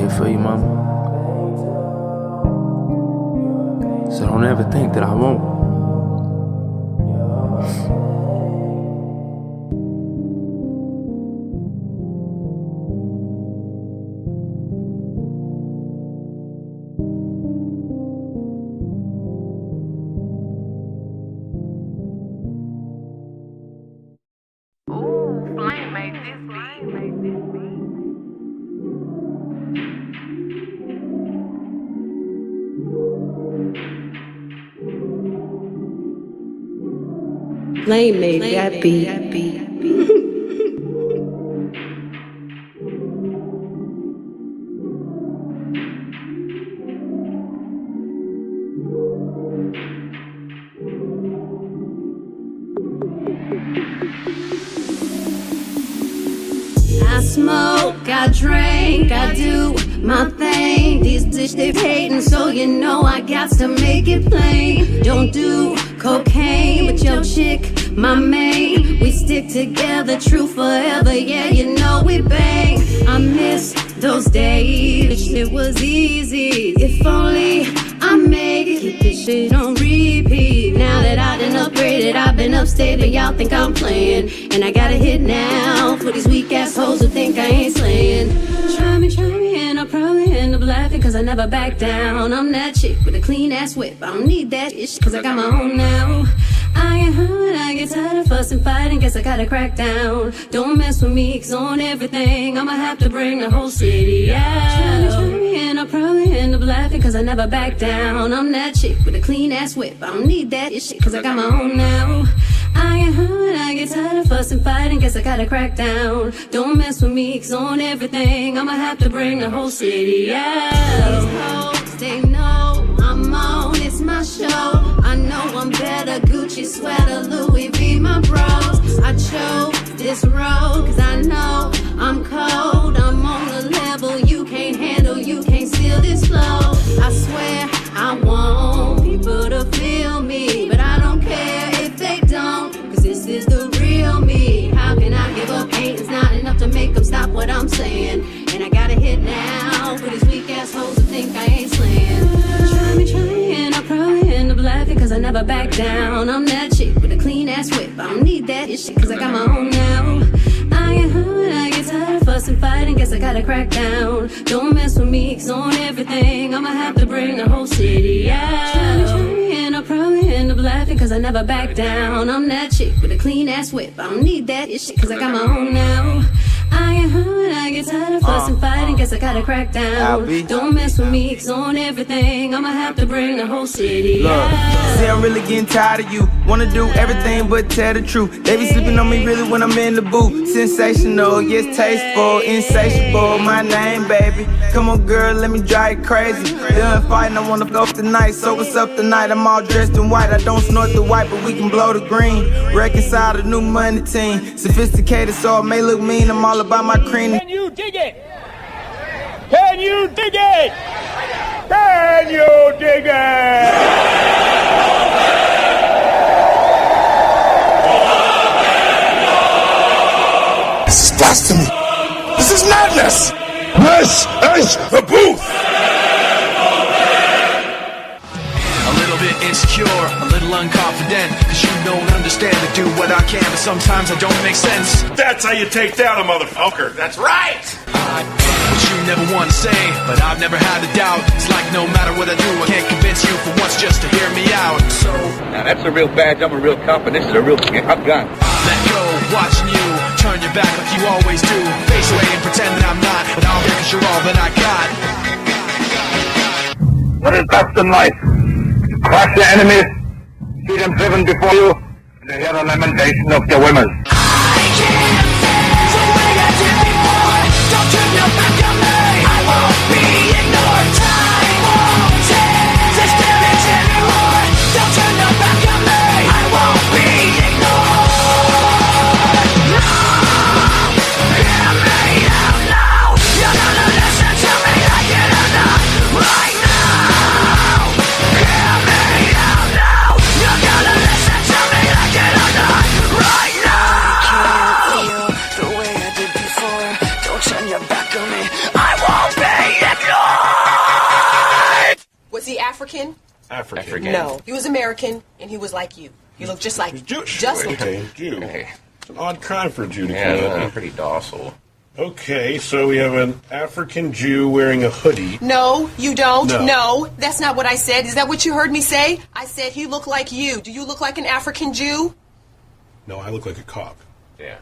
here for you, mama. So don't ever think that I won't. Flame made that beat. I smoke, I drink, I do my thing. These bitches they hating, so you know I got to make it plain. Don't do cocaine, but your chick, my main. We stick together, true forever, yeah, you know we bang. I miss those days, it was easy. If only I made it, keep this shit on repeat. Now that I done upgraded, I've been upstate, and y'all think I'm playing. And I got a hit now for these weak ass hoes who think I ain't slaying. Try me, and I'll probably end up laughing, cause I never back down. I'm that chick with a clean ass whip, I don't need that ish, cause I got my own now. I get hurt, I get tired of fussing, fighting, guess I gotta crack down. Don't mess with me, cause on everything I'ma have to bring the whole city out. Try me, and I'll probably end up laughing, cause I never back down. I'm that chick with a clean ass whip, I don't need that shit, cause I got my own now. I get hurt, I get tired of fussing, fighting, guess I gotta crack down. Don't mess with me, cause on everything I'ma have to bring the whole city out. These hoes, they know I'm on, it's my show. I know I'm better, Gucci sweater, Louis V, my bros. I chose this road, cause I know I'm cold. I'm on a level you can't handle, you can't steal this flow. I swear I want people to feel me, but I don't care if they don't, cause this is the real me. How can I give up? It's not enough to make them stop what I'm saying. And I gotta hit now for these weak ass hoes who think I ain't slaying. Try me, and I'll probably end up laughing, cause I never back down. I'm that chick with a clean ass whip, I don't need that shit, cause I got my own now. I get hurt, I get tired of fussing, fighting, guess I gotta crack down. Don't mess with me, cause on everything I'ma have to bring the whole city out. Try me, and I'll probably end up laughing, cause I never back down. I'm that chick with a clean ass whip, I don't need that shit, cause I got my own now. I get hurt, I get tired of fussing, fighting, guess I gotta crack down. Don't mess with me, cause on everything I'ma have to bring the whole city out. See, I'm really getting tired of you. Wanna do everything but tell the truth. They be sleeping on me really when I'm in the booth. Sensational, yes, tasteful, insatiable, my name, baby. Come on, girl, let me drive you crazy. Done fighting, I wanna go tonight. So what's up tonight? I'm all dressed in white. I don't snort the white, but we can blow the green. Reconcile the new money team. Sophisticated, so it may look mean. I'm all about my cream. Can you dig it? Can you dig it? Can you dig it? This is blasphemy. This is madness. This is the booth. A little bit insecure, a little unconfident, cause you don't understand to do what I can, but sometimes I don't make sense. That's how you take down a motherfucker. That's right. What you never want to say, but I've never had a doubt. It's like no matter what I do, I can't convince you for once just to hear me out. So now that's a real badge, I'm a real cop, and this is a real gun. Let go, watching you turn your back like you always do. Face away and pretend that I'm not, but I'm here cause you're all that I got. What is best in life? To crush your enemies, see them driven before you, and to hear the lamentation of their women. I can't face the way I did before. Don't turn your back on me. I won't be ignored. Time won't change this damage anymore. Don't turn your back on me. I won't be ignored. No, hear me out now. You're gonna listen to me like it or not. Right now, hear me out now. You're gonna listen to me like it or not. Right now. African? African. No. He was American, and he was like you. He looked just like you. Jewish. Just like Okay, you. Jew. Okay. It's an odd crime for a Jew to Yeah, commit. I'm pretty docile. Okay, so we have an African Jew wearing a hoodie. No, you don't. No. No, that's not what I said. Is that what you heard me say? I said he looked like you. Do you look like an African Jew? No, I look like a cop. Yeah.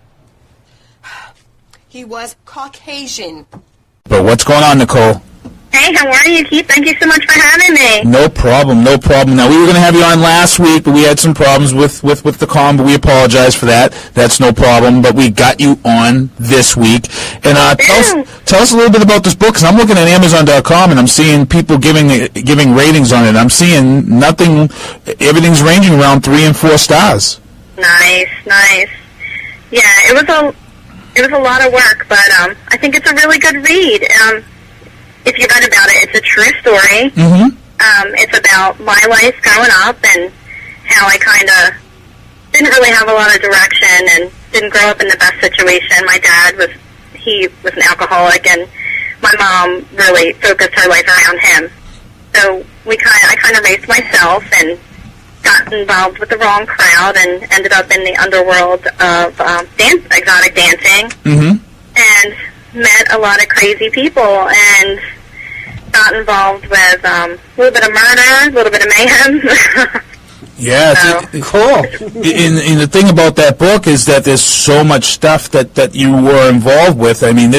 He was Caucasian. But what's going on, Nicole? Hey, how are you, Keith? Thank you so much for having me. No problem, no problem. Now, we were going to have you on last week, but we had some problems with the call, but we apologize for that. That's no problem, but we got you on this week. And tell us a little bit about this book, because I'm looking at Amazon.com, and I'm seeing people giving ratings on it. I'm seeing everything's ranging around 3 and 4 stars. Nice. Yeah, it was a lot of work, but I think it's a really good read. If you read about it, it's a true story. Mm-hmm. It's about my life growing up and how I kind of didn't really have a lot of direction and didn't grow up in the best situation. My dad was an alcoholic, and my mom really focused her life around him. So I kind of raised myself and got involved with the wrong crowd and ended up in the underworld of exotic dancing. Mm-hmm. And met a lot of crazy people and got involved with a little bit of murder, a little bit of mayhem. Yeah, cool. And the thing about that book is that there's so much stuff that you were involved with. I mean,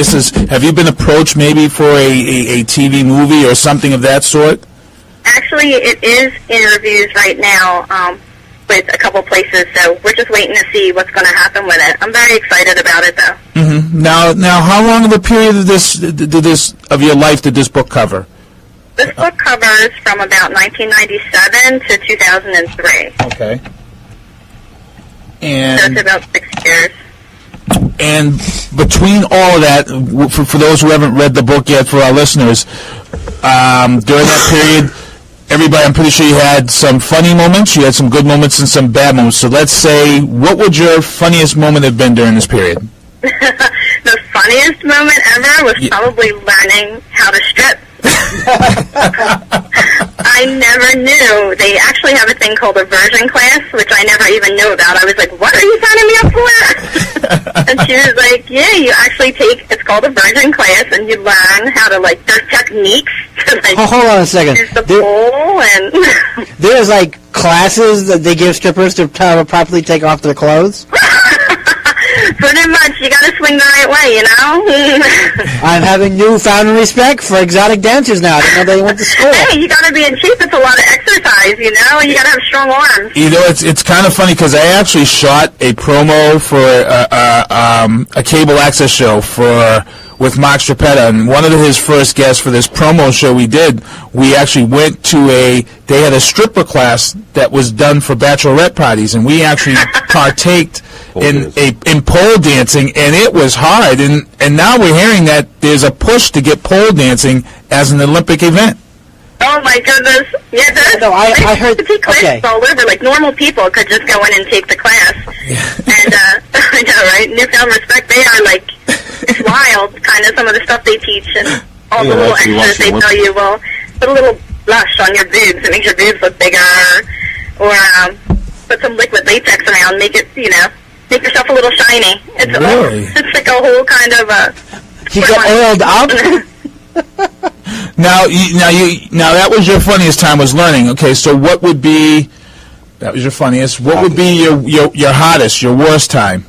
have you been approached maybe for a TV movie or something of that sort? Actually, it is in reviews right now with a couple places, so we're just waiting to see what's going to happen with it. I'm very excited about it, though. Mm-hmm. Now, how long of a period of your life did this book cover? This book covers from about 1997 to 2003. Okay. So And it's about 6 years. And between all of that, for those who haven't read the book yet, for our listeners, during that period, everybody, I'm pretty sure you had some funny moments, you had some good moments, and some bad moments. So let's say, what would your funniest moment have been during this period? The funniest moment ever was probably learning how to strip. I never knew. They actually have a thing called a version class, which I never even knew about. I was like, what are you signing me up for? And she was like, yeah, you actually it's called a version class, and you learn how to, there's techniques to, hold on a second. use the pole, and... There's, classes that they give strippers to properly take off their clothes? Pretty much, you gotta swing the right way, you know? I'm having newfound respect for exotic dancers now. I didn't know they went to school. Hey, you gotta be in shape. It's a lot of exercise, you know? You gotta have strong arms. You know, it's kind of funny because I actually shot a promo for a cable access show with Mark Strapetta, and one of his first guests for this promo show we actually went to they had a stripper class that was done for bachelorette parties, and we actually partaked in pole dancing, and it was hard, and now we're hearing that there's a push to get pole dancing as an Olympic event. Oh my goodness! Yeah, I heard. To take classes all over. Normal people could just go in and take the class. Yeah. And I know, right? Newfound respect. They are it's wild, kind of some of the stuff they teach and all the little extras they tell you. Well, put a little blush on your boobs. It makes your boobs look bigger, or put some liquid latex around. Make it, make yourself a little shiny. It's really? It's like a whole kind of You get oiled up. Now that was your funniest time, was learning. Okay, so what would be, that was your funniest, what would be your hottest, your worst time?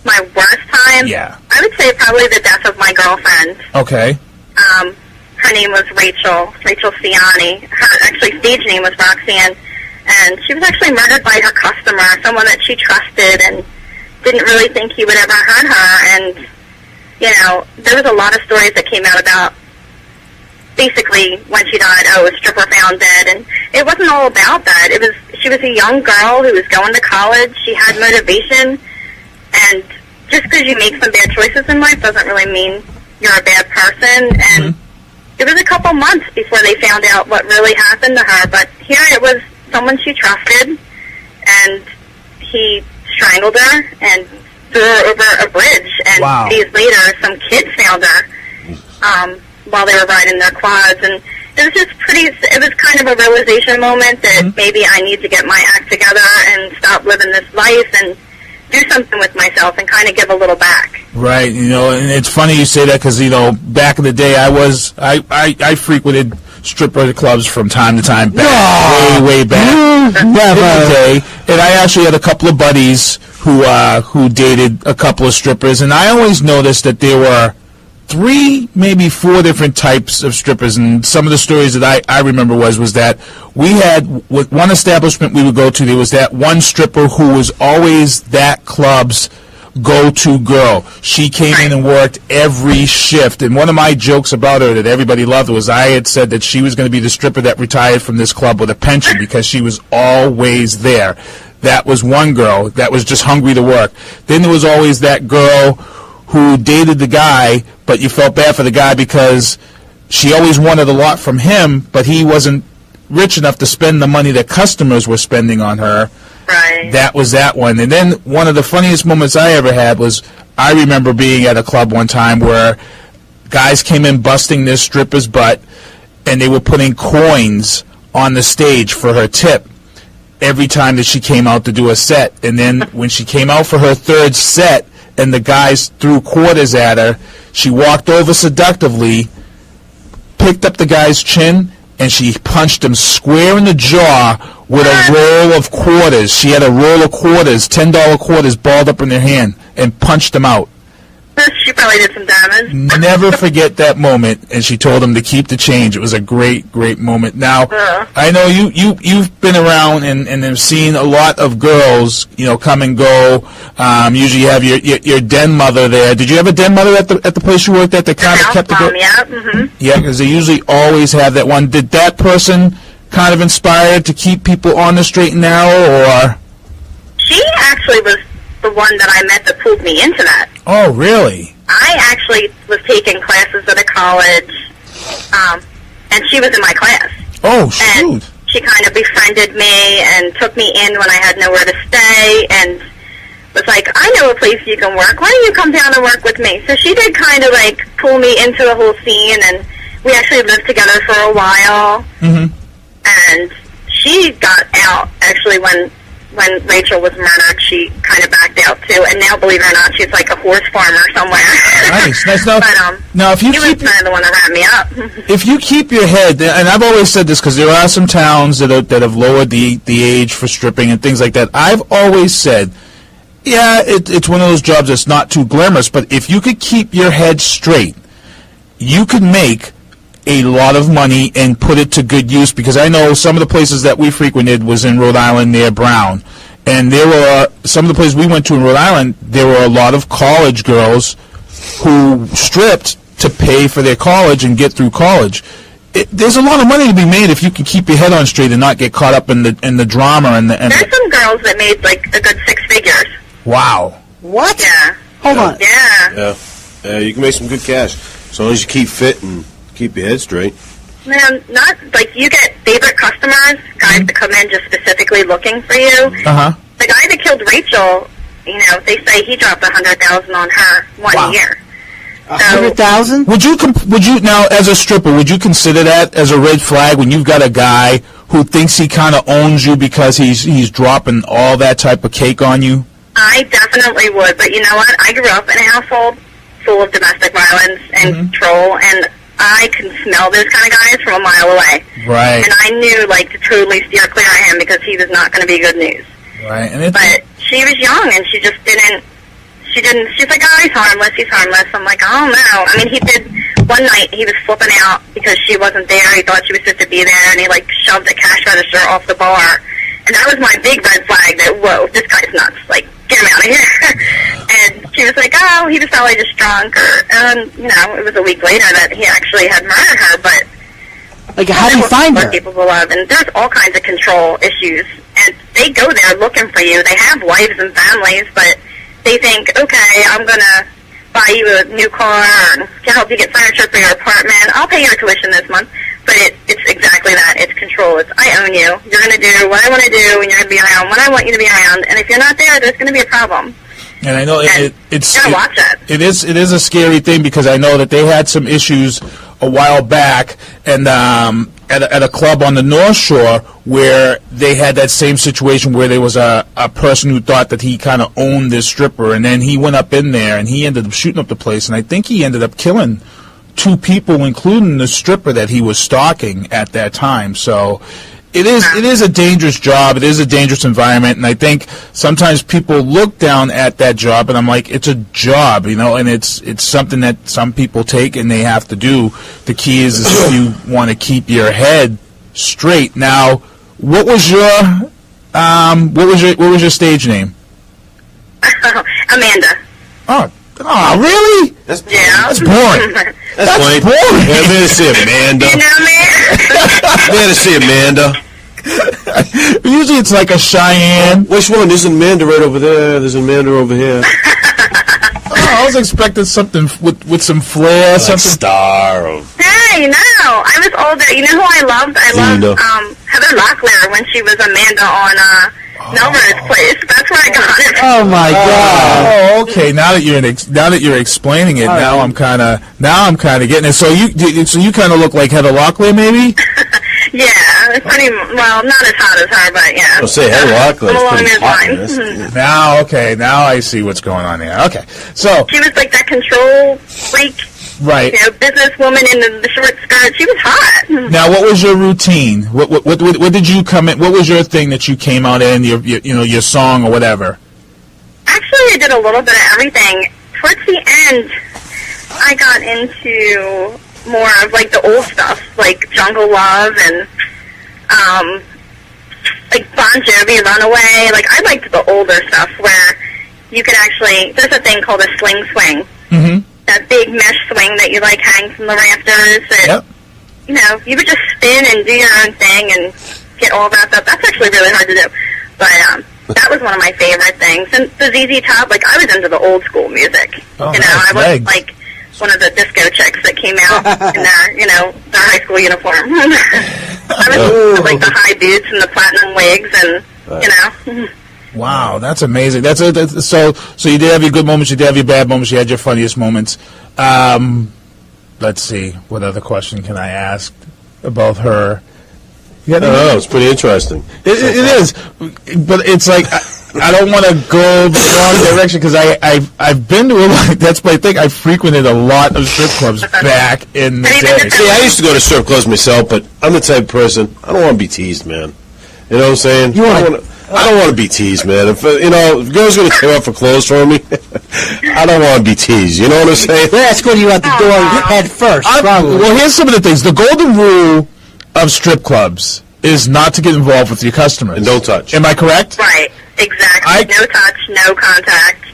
My worst time? Yeah. I would say probably the death of my girlfriend. Okay. Her name was Rachel Ciani. Her actually stage name was Roxanne, and she was actually murdered by her customer, someone that she trusted and didn't really think he would ever hurt her. And, there was a lot of stories that came out about basically when she died, a stripper found dead, and it wasn't all about that. She was a young girl who was going to college. She had motivation, and just because you make some bad choices in life doesn't really mean you're a bad person. And it was a couple months before they found out what really happened to her, but here it was someone she trusted, and he strangled her and threw her over a bridge, and days later some kids found her while they were riding their quads, and it was just it was kind of a realization moment that maybe I need to get my act together and stop living this life and do something with myself and kind of give a little back. Right, and it's funny you say that because, back in the day I frequented stripper clubs from time to time back, way back in the day, and I actually had a couple of buddies who dated a couple of strippers, and I always noticed that there were 3, maybe 4 different types of strippers, and some of the stories that I remember was that we had, with one establishment we would go to, there was that one stripper who was always that club's go-to girl. She came in and worked every shift, and one of my jokes about her that everybody loved was I had said that she was going to be the stripper that retired from this club with a pension because she was always there. That was one girl that was just hungry to work. Then there was always that girl who dated the guy, but you felt bad for the guy because she always wanted a lot from him, but he wasn't rich enough to spend the money that customers were spending on her. Right. That was that one. And then one of the funniest moments I ever had was I remember being at a club one time where guys came in busting this stripper's butt, and they were putting coins on the stage for her tip every time that she came out to do a set. And then when she came out for her third set and the guys threw quarters at her, she walked over seductively, picked up the guy's chin, and she punched him square in the jaw with a roll of quarters. She had a roll of quarters, $10 quarters, balled up in her hand, and punched him out. She probably did some damage. Never forget that moment, and she told him to keep the change. It was a great, great moment. Now, I know you've been around and have seen a lot of girls, come and go. Usually you have your den mother there. Did you have a den mother at the place you worked at that kind of kept the girl? Yeah, Yeah, because they usually always have that one. Did that person kind of inspire to keep people on the straight and narrow, or? She actually was the one that I met that pulled me into that. Oh, really? I actually was taking classes at a college, and she was in my class. Oh, shoot. And she kind of befriended me and took me in when I had nowhere to stay and was like, I know a place you can work. Why don't you come down and work with me? So she did kind of like pull me into the whole scene, and we actually lived together for a while. And she got out, actually, when Rachel was murdered. She kind of backed out too, and now, believe it or not, she's like a horse farmer somewhere. Nice. Now, if you he keep was kind of the one that ran me up. if you keep your head, and I've always said this because there are some towns that have lowered the age for stripping and things like that. I've always said, yeah, it's one of those jobs that's not too glamorous, but if you could keep your head straight, you could make a lot of money and put it to good use, because I know some of the places that we frequented was in Rhode Island near Brown, and there were some of the places we went to in Rhode Island, there were a lot of college girls who stripped to pay for their college and get through college. There's a lot of money to be made if you can keep your head on straight and not get caught up in the drama and There's some girls that made like a good 6 figures. Wow. What? Yeah. Hold on. Yeah. Yeah, you can make some good cash as long as you keep fit and keep your head straight. Man, not like you get favorite customers, guys that come in just specifically looking for you. The guy that killed Rachel, they say he dropped $100,000 on her one year. 100,000? Would you now, as a stripper, would you consider that as a red flag when you've got a guy who thinks he kind of owns you because he's dropping all that type of cake on you? I definitely would, but you know what? I grew up in a household full of domestic violence and control, and I can smell those kind of guys from a mile away. Right. And I knew, to totally steer clear of him because he was not going to be good news. Right. But she was young, and she just didn't. She's like, oh, he's harmless. I'm like, oh, no. I mean, he did, one night, he was flipping out because she wasn't there. He thought she was supposed to be there, and he, shoved the cash register off the bar. And that was my big red flag that, whoa, this guy's nuts. Get him out of here. And she was like, oh, he was probably just drunk. It was a week later that he actually had murdered her. But how do you find her? Capable of, and there's all kinds of control issues. And they go there looking for you. They have wives and families, but they think, okay, I'm going to buy you a new car and help you get furniture for your apartment. I'll pay your tuition this month. But it's exactly that. It's control. It's, I own you. You're going to do what I want to do, and you're going to be around when I want you to be around. And if you're not there, there's going to be a problem. And I know you gotta watch that. It is a scary thing because I know that they had some issues a while back, and at a club on the North Shore where they had that same situation where there was a person who thought that he kind of owned this stripper, and then he went up in there and he ended up shooting up the place, and I think he ended up killing 2 people, including the stripper that he was stalking at that time. So it is a dangerous job. It is a dangerous environment, and I think sometimes people look down at that job, and I'm like, it's a job, and it's something that some people take and they have to do. The key is if you want to keep your head straight. Now, what was your stage name? Amanda. Oh, really? That's boring. That's boring. Yeah, man to see Amanda. You know me? Man to see Amanda. Usually it's like a Cheyenne. Which one? There's Amanda right over there. There's Amanda over here. I was expecting something with some flair, something. Star. Hey, no. I was older. You know who I loved? I loved Heather Locklear when she was Amanda on Melrose Place. That's where I got it. Oh my God! Oh, okay. Now that you're explaining it, now I'm kind of getting it. So you kind of look like Heather Locklear, maybe? Yeah, it's pretty well, not as hot as her, but yeah. I'll say Heather Locklear is pretty hot. Now I see what's going on here. Okay, so she was like that control freak. Right. Businesswoman in the short skirt. She was hot. Now, what was your routine? What did you come in? What was your thing that you came out in? Your song or whatever? Actually, I did a little bit of everything. Towards the end, I got into more of like the old stuff, like Jungle Love and like Bon Jovi, Runaway. Like I liked the older stuff where you could actually. There's a thing called a sling swing. Mm-hmm. That big mesh swing that you like hang from the rafters. And, you would just spin and do your own thing and get all wrapped up. That's actually really hard to do. But that was one of my favorite things. And the ZZ Top, like I was into the old school music. Oh, I wasn't like one of the disco chicks that came out in their high school uniform. I was into, like the high boots and the platinum wigs and, Wow, that's amazing. So you did have your good moments, you did have your bad moments, you had your funniest moments. Let's see, what other question can I ask about her? It's pretty interesting. It is, but it's like I don't want to go the wrong direction because I've been to a lot. That's my thing. I frequented a lot of strip clubs back in the day. See, I used to go to strip clubs myself, but I'm the type of person I don't want to be teased, man. You know what I'm saying? I don't want to be teased, man. If a girl's going to tear off her clothes for me, I don't want to be teased. You know what I'm saying? They're escorting you out the door head first. Well, here's some of the things. The golden rule of strip clubs is not to get involved with your customers. And don't touch. Am I correct? Right. Exactly. No touch, no contact.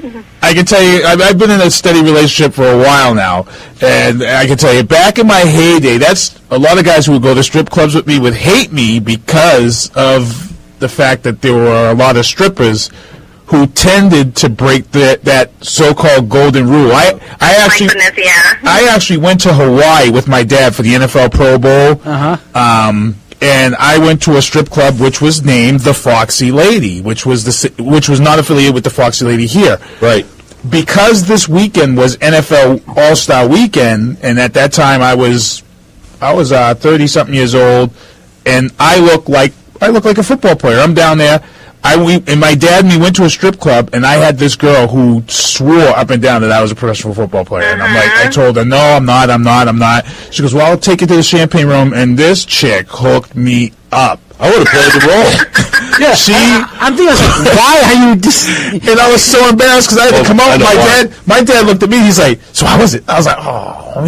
I can tell you, I've been in a steady relationship for a while now, and I can tell you, back in my heyday, that's a lot of guys who would go to strip clubs with me would hate me because of the fact that there were a lot of strippers who tended to break that so-called golden rule. I actually went to Hawaii with my dad for the NFL Pro Bowl. And I went to a strip club which was named the Foxy Lady, which was not affiliated with the Foxy Lady here. Right. Because this weekend was NFL All-Star Weekend, and at that time I was 30-something years old, and I look like a football player. I'm down there. And my dad and me went to a strip club, and I had this girl who swore up and down that I was a professional football player. And I'm like, I told her, no, I'm not. She goes, well, I'll take you to the champagne room, and this chick hooked me up. I would have played the role. Yeah, I'm thinking, why are you just... And I was so embarrassed because I had to come out. My dad looked at me, he's like, so how was it? I was like, oh.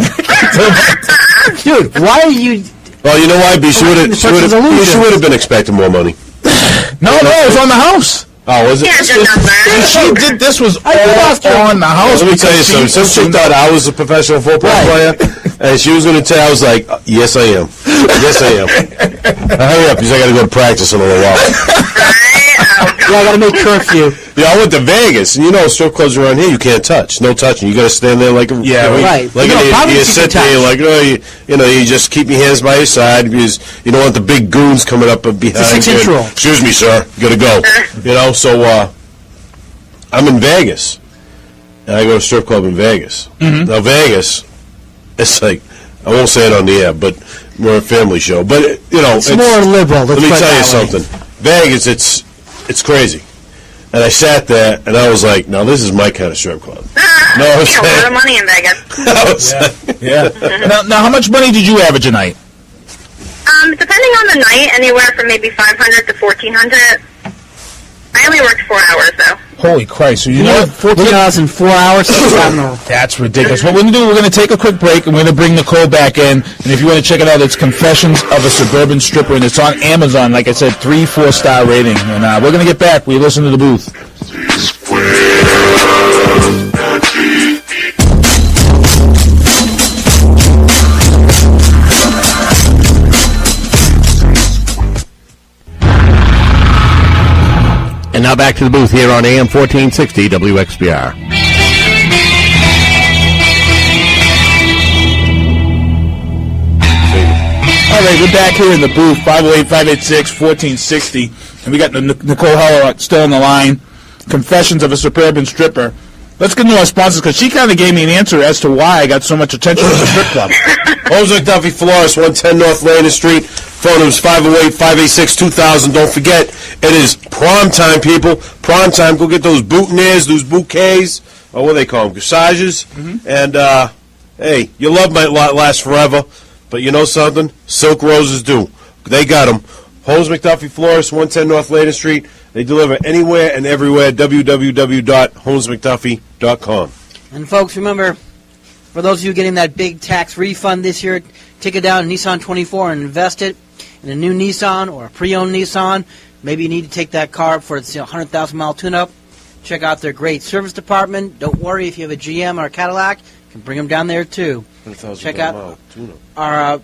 Dude, why are you... Well, you know why? She would have been expecting more money. No, it was on the house. Oh, was it? She did. This was all on the house. Let me tell you something. Some chick thought I was a professional football player, and she was going to tell. I was like, yes, I am. Yes, I am. Hurry up, because I got to go to practice in a little while. Yeah, I got to make curfew. Yeah, I went to Vegas, and strip clubs around here you can't touch, no touching. You got to stand there like a right. Like you sit there, like you just keep your hands by your side because you don't want the big goons coming up behind you. 6-inch rule. Excuse me, sir, gotta go. So I'm in Vegas, and I go to a strip club in Vegas. Mm-hmm. Now Vegas, it's like I won't say it on the air, but we're a family show. But, it's more liberal. Let me tell you something. Vegas, it's crazy. And I sat there, and I was like, now this is my kind of strip club. You got a lot of money in Vegas. Yeah. Now, how much money did you average a night? Depending on the night, anywhere from maybe $500 to $1,400. I only worked 4 hours, though. Holy Christ. So you know what? 14 hours and 4 hours? That's ridiculous. What we're going to do, we're going to take a quick break, and we're going to bring Nicole back in. And if you want to check it out, it's Confessions of a Suburban Stripper, and it's on Amazon. Like I said, 3-4-star rating. And we're going to get back. We listen to the booth. And now back to the booth here on AM 1460 WXBR. All right, we're back here in the booth, 508-586-1460. And we got Nicole Heller still on the line. Confessions of a Suburban Stripper. Let's get into our sponsors, because she kind of gave me an answer as to why I got so much attention at the strip club. Homes McDuffie Flores, 110 North Laney Street. Phone number is 508-586-2000. Don't forget, it is prom time, people. Prom time. Go get those boutonnieres, those bouquets, or what do they call them, corsages. And, hey, your love might last forever, but you know something? Silk roses do. They got them. Homes McDuffie Flores, 110 North Laney Street. They deliver anywhere and everywhere. www.homesmcduffie.com. And, folks, remember, for those of you getting that big tax refund this year, take it down to Nissan 24 and invest it in a new Nissan or a pre-owned Nissan. Maybe you need to take that car for its 100,000-mile tune-up. Check out their great service department. Don't worry if you have a GM or a Cadillac. You can bring them down there, too. Check out our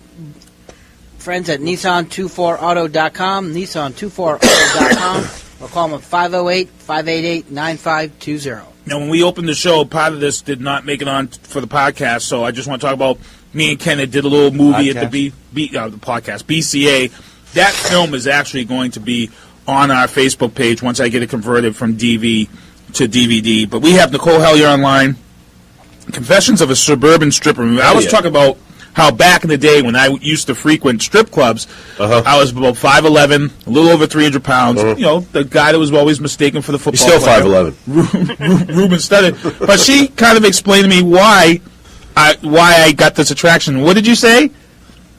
friends at Nissan24auto.com, Nissan24auto.com, or call them at 508-588-9520. Now, when we opened the show, part of this did not make it on for the podcast, so I just want to talk about me and Ken that did a little movie at the podcast, BCA. That film is actually going to be on our Facebook page once I get it converted from DV to DVD. But we have Nicole Heller online, Confessions of a Suburban Stripper. I was talking about how back in the day when I used to frequent strip clubs, I was about 5'11", a little over 300 pounds. You know, the guy that was always mistaken for the football He's still player. 5'11". Ruben Studdard. But she kind of explained to me why I got this attraction. What did you say?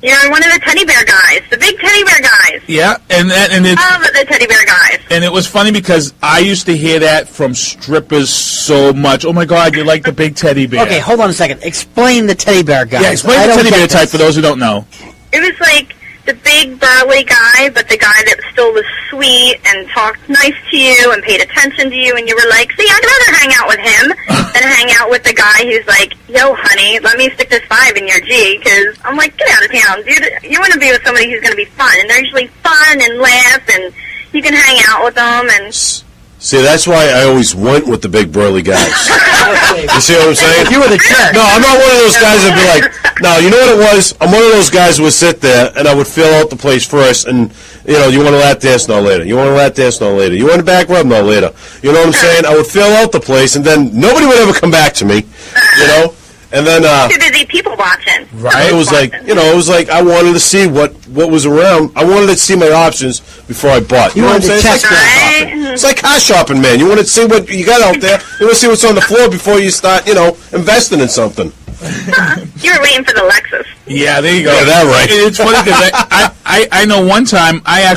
You're one of the teddy bear guys, the big teddy bear guys. Yeah, and it's, love the teddy bear guys. And it was funny because I used to hear that from strippers so much. Oh my God, you like the big teddy bear? Okay, hold on a second. Explain the teddy bear guy. Yeah, explain the teddy bear type for those who don't know. It was like the big burly guy, but the guy that still was sweet and talked nice to you and paid attention to you, and you were like, see, I'd rather hang out with him than hang out with the guy who's like, yo, honey, let me stick this 5 in your G, because I'm like, get out of town, dude. You want to be with somebody who's going to be fun, and they're usually fun and laugh, and you can hang out with them, and... See, that's why I always went with the big burly guys. You see what I'm saying? You were the jerk. No, I'm not one of those guys that'd be like, no, you know what it was? I'm one of those guys who would sit there and I would fill out the place first and, you know, you want a lap dance? No, later. You want a lap dance? No, later. You want a back rub? No, later. You know what I'm saying? I would fill out the place and then nobody would ever come back to me, you know? And then too busy people watching. Right. It was like, you know, it was like I wanted to see what was around. I wanted to see my options before I bought. You know what I'm saying? It's like car shopping, man. You want to see what you got out there. You want to see what's on the floor before you start, you know, investing in something. You were waiting for the Lexus. Yeah, there you go. Yeah, that right. It's funny because I know one time I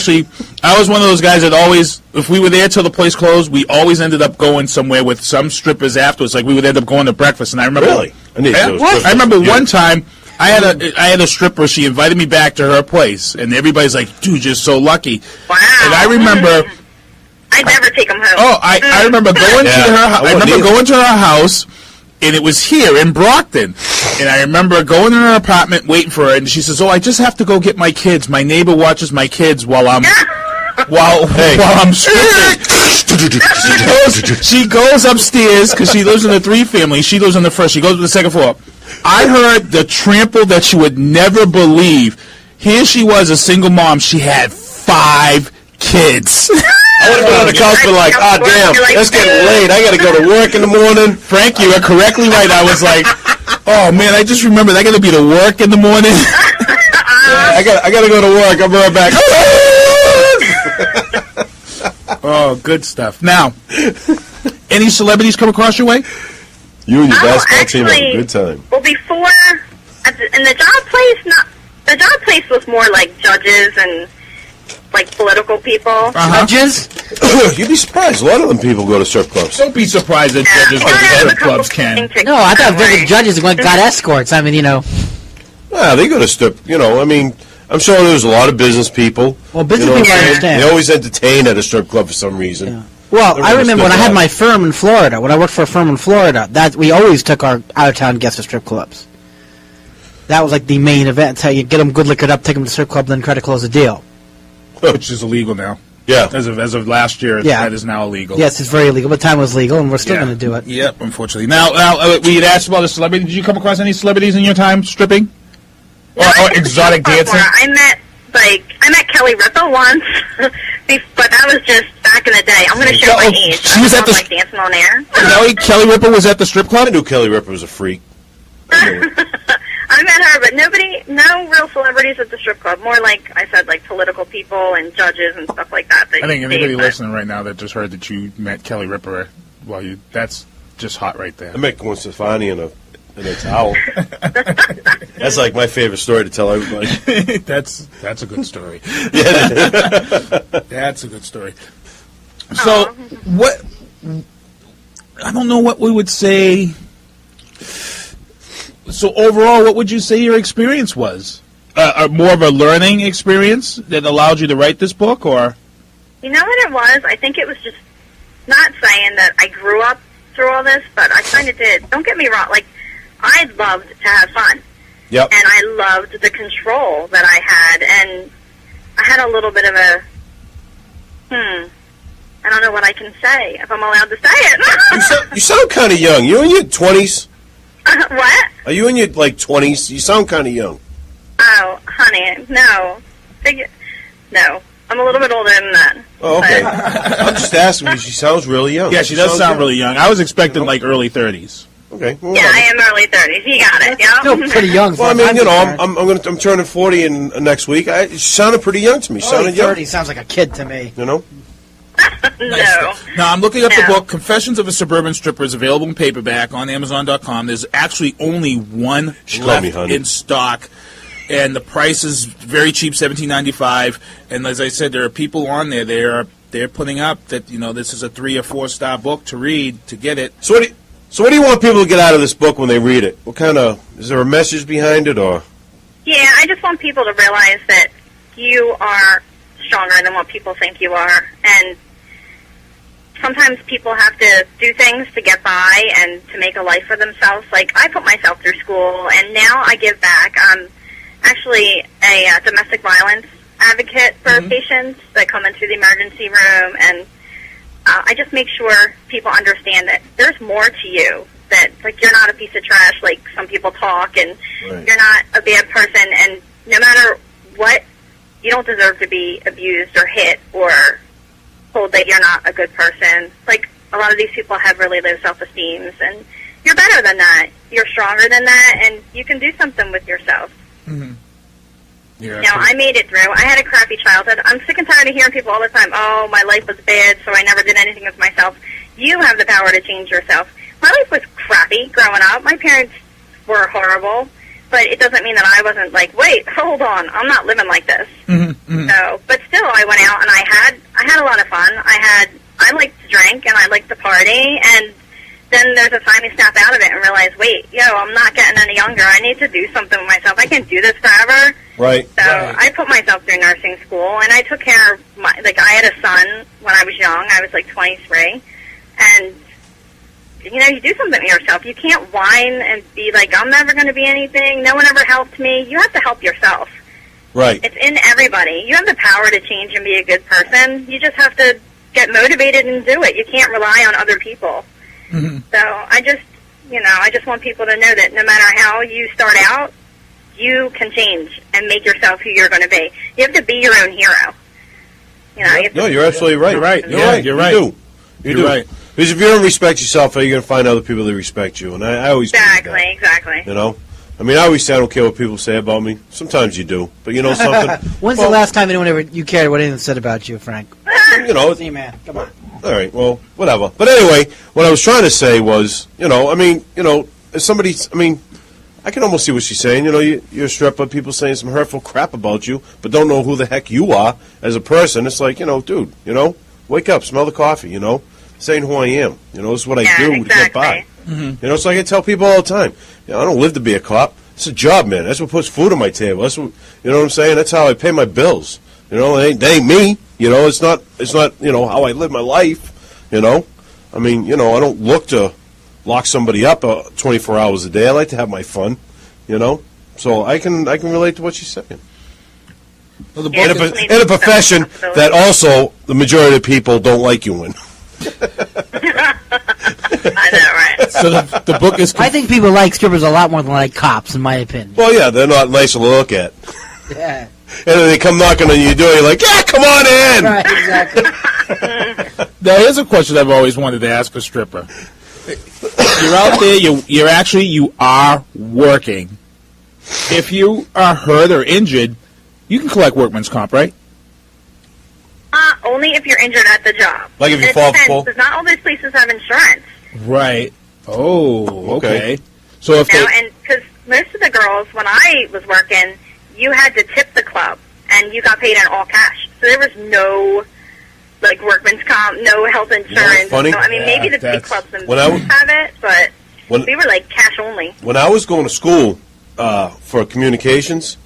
was one of those guys that always, if we were there till the place closed, we always ended up going somewhere with some strippers afterwards. Like we would end up going to breakfast, and I remember. Really? I remember one time I had a stripper. She invited me back to her place, and everybody's like, "Dude, you're so lucky." Wow. And I remember. I'd never take them home. Oh, I remember going to her. I remember going to her house. And it was here in Brockton. And I remember going in her apartment, waiting for her, and she says, "Oh, I just have to go get my kids. My neighbor watches my kids while I'm stripping." She goes upstairs because she lives in the 3-family. She lives on the first. She goes to the second floor. I heard the trample that you would never believe. Here she was, a single mom. She had 5 kids. I would have been on the couch and like, ah, damn, it's getting late. I got to go to work in the morning. Frank, you are correctly right. I was like, oh man, I just remembered I got to be to work in the morning. I got to go to work. I'll be right back. Oh, good stuff. Now, any celebrities come across your way? You and your basketball team have a good time. Well, before, in the job place, the job place was more like judges and like political people. Judges? You'd be surprised. A lot of them people go to strip clubs. Don't be surprised that judges go to strip clubs, Ken. No, I thought the judges got escorts. I mean, Well, they go to strip, I mean, I'm sure there's a lot of business people. Well, business people I understand. They always entertain at a strip club for some reason. Yeah. Well, I remember when I had my firm in Florida, when I worked for a firm in Florida, that we always took our out-of-town guests to strip clubs. That was like the main event. That's how you get them good liquored up, take them to the strip club, then try to close the deal. Which is illegal now. Yeah. As of last year, that is now illegal. Yes, it's very illegal, but time was legal, and we're still going to do it. Yep, unfortunately. Now, we had asked about the celebrity. Did you come across any celebrities in your time stripping? Or exotic dancing? I met Kelly Ripa once, but that was just back in the day. I'm going to show my age. She was at the dancing on air. Kelly Ripa was at the strip club? I knew Kelly Ripa was a freak. I met her, but no real celebrities at the strip club. More like I said, like political people and judges and stuff like that. I think anybody listening right now that just heard that you met Kelly Ripa, that's just hot right there. I met Gwen Stefani in a towel. That's like my favorite story to tell everybody. That's a good story. That's a good story. So what? I don't know what we would say. So overall, what would you say your experience was? More of a learning experience that allowed you to write this book, or? You know what it was? I think it was just not saying that I grew up through all this, but I kind of did. Don't get me wrong. Like, I loved to have fun. Yep. And I loved the control that I had, and I had a little bit of a, I don't know what I can say, if I'm allowed to say it. You sound kind of young. You in your 20s? What? Are you in your, 20s? You sound kind of young. Oh, honey, no. No. I'm a little bit older than that. Oh, okay. I'm just asking because she sounds really young. Yeah, she does sound really young. I was expecting, early 30s. Okay. Well, yeah, I am early 30s. You got it, yeah? Still pretty young. Well, I mean, I'm turning 40 next week. She sounded pretty young to me. Sounded young. 30 sounds like a kid to me. No. Now, I'm looking up the book, Confessions of a Suburban Stripper, is available in paperback on Amazon.com. There's actually only one left in stock, and the price is very cheap, $17.95. And as I said, there are people on there. They're putting up that this is a 3 or 4 star book to read to get it. So what do you want people to get out of this book when they read it? What kind of is there a message behind it, or? Yeah, I just want people to realize that you are stronger than what people think you are, and sometimes people have to do things to get by and to make a life for themselves. Like, I put myself through school, and now I give back. I'm actually a domestic violence advocate for patients that come into the emergency room, and I just make sure people understand that there's more to you, that, you're not a piece of trash like some people talk, and you're not a bad person, and no matter what, you don't deserve to be abused or hit or told that you're not a good person. Like, a lot of these people have really low self-esteems, and you're better than that. You're stronger than that, and you can do something with yourself. I made it through. I had a crappy childhood. I'm sick and tired of hearing people all the time, oh, my life was bad, so I never did anything with myself. You have the power to change yourself. My life was crappy growing up. My parents were horrible, but it doesn't mean that I wasn't like, wait, hold on, I'm not living like this. So, but still, I went out and I had a lot of fun. I liked to drink and I liked to party, and then there's a time you snap out of it and realize, wait, I'm not getting any younger. I need to do something with myself. I can't do this forever. Right. So I put myself through nursing school, and I took care of I had a son when I was young. I was 23, and you do something to yourself. You can't whine and be like, I'm never going to be anything. No one ever helped me. You have to help yourself. Right. It's in everybody. You have the power to change and be a good person. You just have to get motivated and do it. You can't rely on other people. So I just want people to know that no matter how you start out, you can change and make yourself who you're going to be. You have to be your own hero. You know, No, you're absolutely right. You're right. You're Yeah, right. you're right. You do. You're do. right. Because if you don't respect yourself, how are you going to find other people that respect you? And I always believe that, Exactly. you know? I mean, I always say I don't care what people say about me. Sometimes you do. But you know something? When's the last time you cared what anyone said about you, Frank? You know. See, man. Come on. All right, well, whatever. But anyway, what I was trying to say was, if somebody's, I can almost see what she's saying. You know, you're a stripper, people saying some hurtful crap about you, but don't know who the heck you are as a person. It's like, dude, wake up, smell the coffee, This ain't who I am. This is what I do to get by. Mm-hmm. It's like I tell people all the time. I don't live to be a cop. It's a job, man. That's what puts food on my table. That's what, you know what I'm saying? That's how I pay my bills. It ain't me. It's not how I live my life. I don't look to lock somebody up 24 hours a day. I like to have my fun. So I can relate to what she's saying. Well, in a profession that also the majority of people don't like you in. I know, right? So the book is. I think people like strippers a lot more than like cops, in my opinion. Well, yeah, they're not nice to look at. Yeah. And then they come knocking on your door. You're like, yeah, come on in. Right, exactly. Now, here's a question I've always wanted to ask a stripper. You're out there. You are working. If you are hurt or injured, you can collect workman's comp, right? Only if you're injured at the job. Like if you fall off the pole? Because not all these places have insurance. Right. Oh, okay. So if And because most of the girls, when I was working, you had to tip the club, and you got paid in all cash. So there was no, workman's comp, no health insurance. funny? So, maybe the big clubs I have it, but we were, cash only. When I was going to school for communications,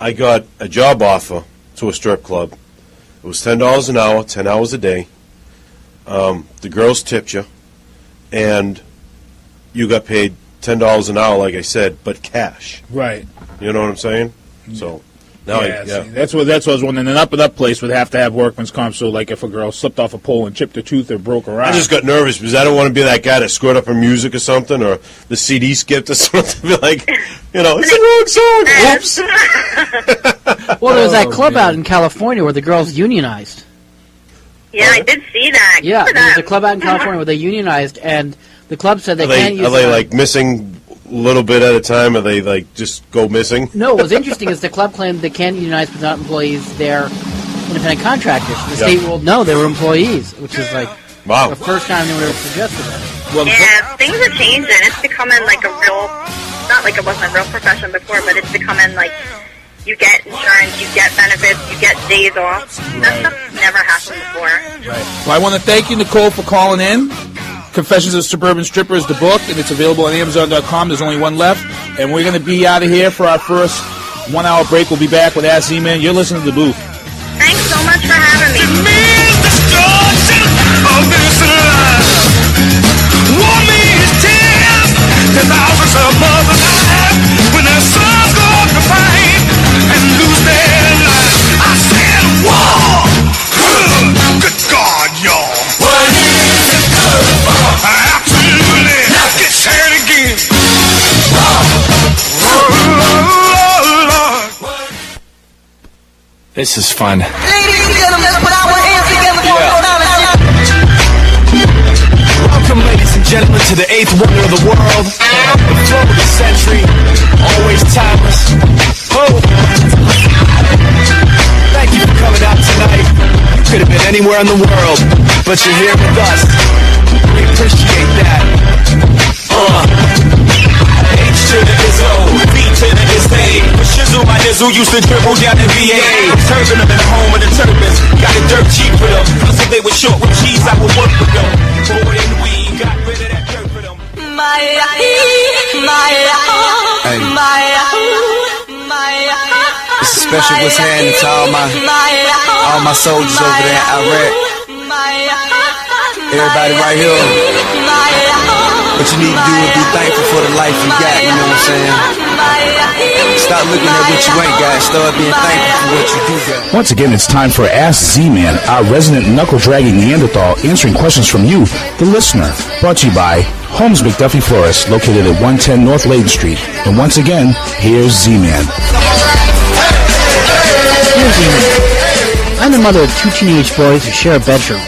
I got a job offer to a strip club. It was $10 an hour, 10 hours a day. The girls tipped you, and you got paid $10 an hour, like I said, but cash. Right. You know what I'm saying? So now, see, that's what I was wondering. An up place would have to have workman's comp. So, if a girl slipped off a pole and chipped her tooth or broke her eye. I just got nervous because I don't want to be that guy that screwed up her music or something, or the CD skipped or something. Be like, it's the wrong song. Oops. Well, there was that club out in California where the girls unionized. Yeah, I did see that. Yeah, there was a club out in California where they unionized, and the club said they can't use. Are they missing a little bit at a time? Or they just go missing? No, what's interesting is the club claimed they can't unionize but not employees. They're independent contractors. The state ruled no, they were employees, which is wow, the first time anyone ever suggested that. Well, things are changing. It's becoming a real, not like it wasn't a real profession before, but it's becoming you get insurance, you get benefits, you get days off. That stuff never happened before. Right. Well, I want to thank you, Nicole, for calling in. Confessions of a Suburban Stripper is the book, and it's available on Amazon.com. There's only one left, and we're going to be out of here for our first 1 hour break. We'll be back with Ask Z-Man. You're listening to The Booth. Thanks so much for having me. War means tears. 10,000 of mothers die when their sons go up to fight and lose their lives. I said war. Good God, y'all. What is it good for? Absolutely. Now get sad again. This is fun. Ladies and gentlemen, let's put our hands together for Welcome, ladies and gentlemen, to the 8th wonder of the world, the flow of the century, always timeless. Oh! Thank you for coming out tonight. You could have been anywhere in the world, but you're here with us. We appreciate that. H to the is O, B to the is A. With Shizzle, my nizzle used to dribble down in VA. Turban them in the home of the turbans. Got it dirt cheap for them. Plus if they were short with cheese, I would work with them. Boy, and we got rid of that dirt for them. It's a special what's happening to all my soldiers over there in Iraq. Everybody right here. What you need to do is be thankful for the life you got, you know what I'm saying? Stop looking at what you ain't got, start being thankful for what you do got. Once again, it's time for Ask Z-Man, our resident knuckle-dragging Neanderthal, answering questions from you, the listener. Brought to you by Holmes McDuffie Florist, located at 110 North Layden Street. And once again, here's Z-Man. I I'm the mother of 2 teenage boys who share a bedroom.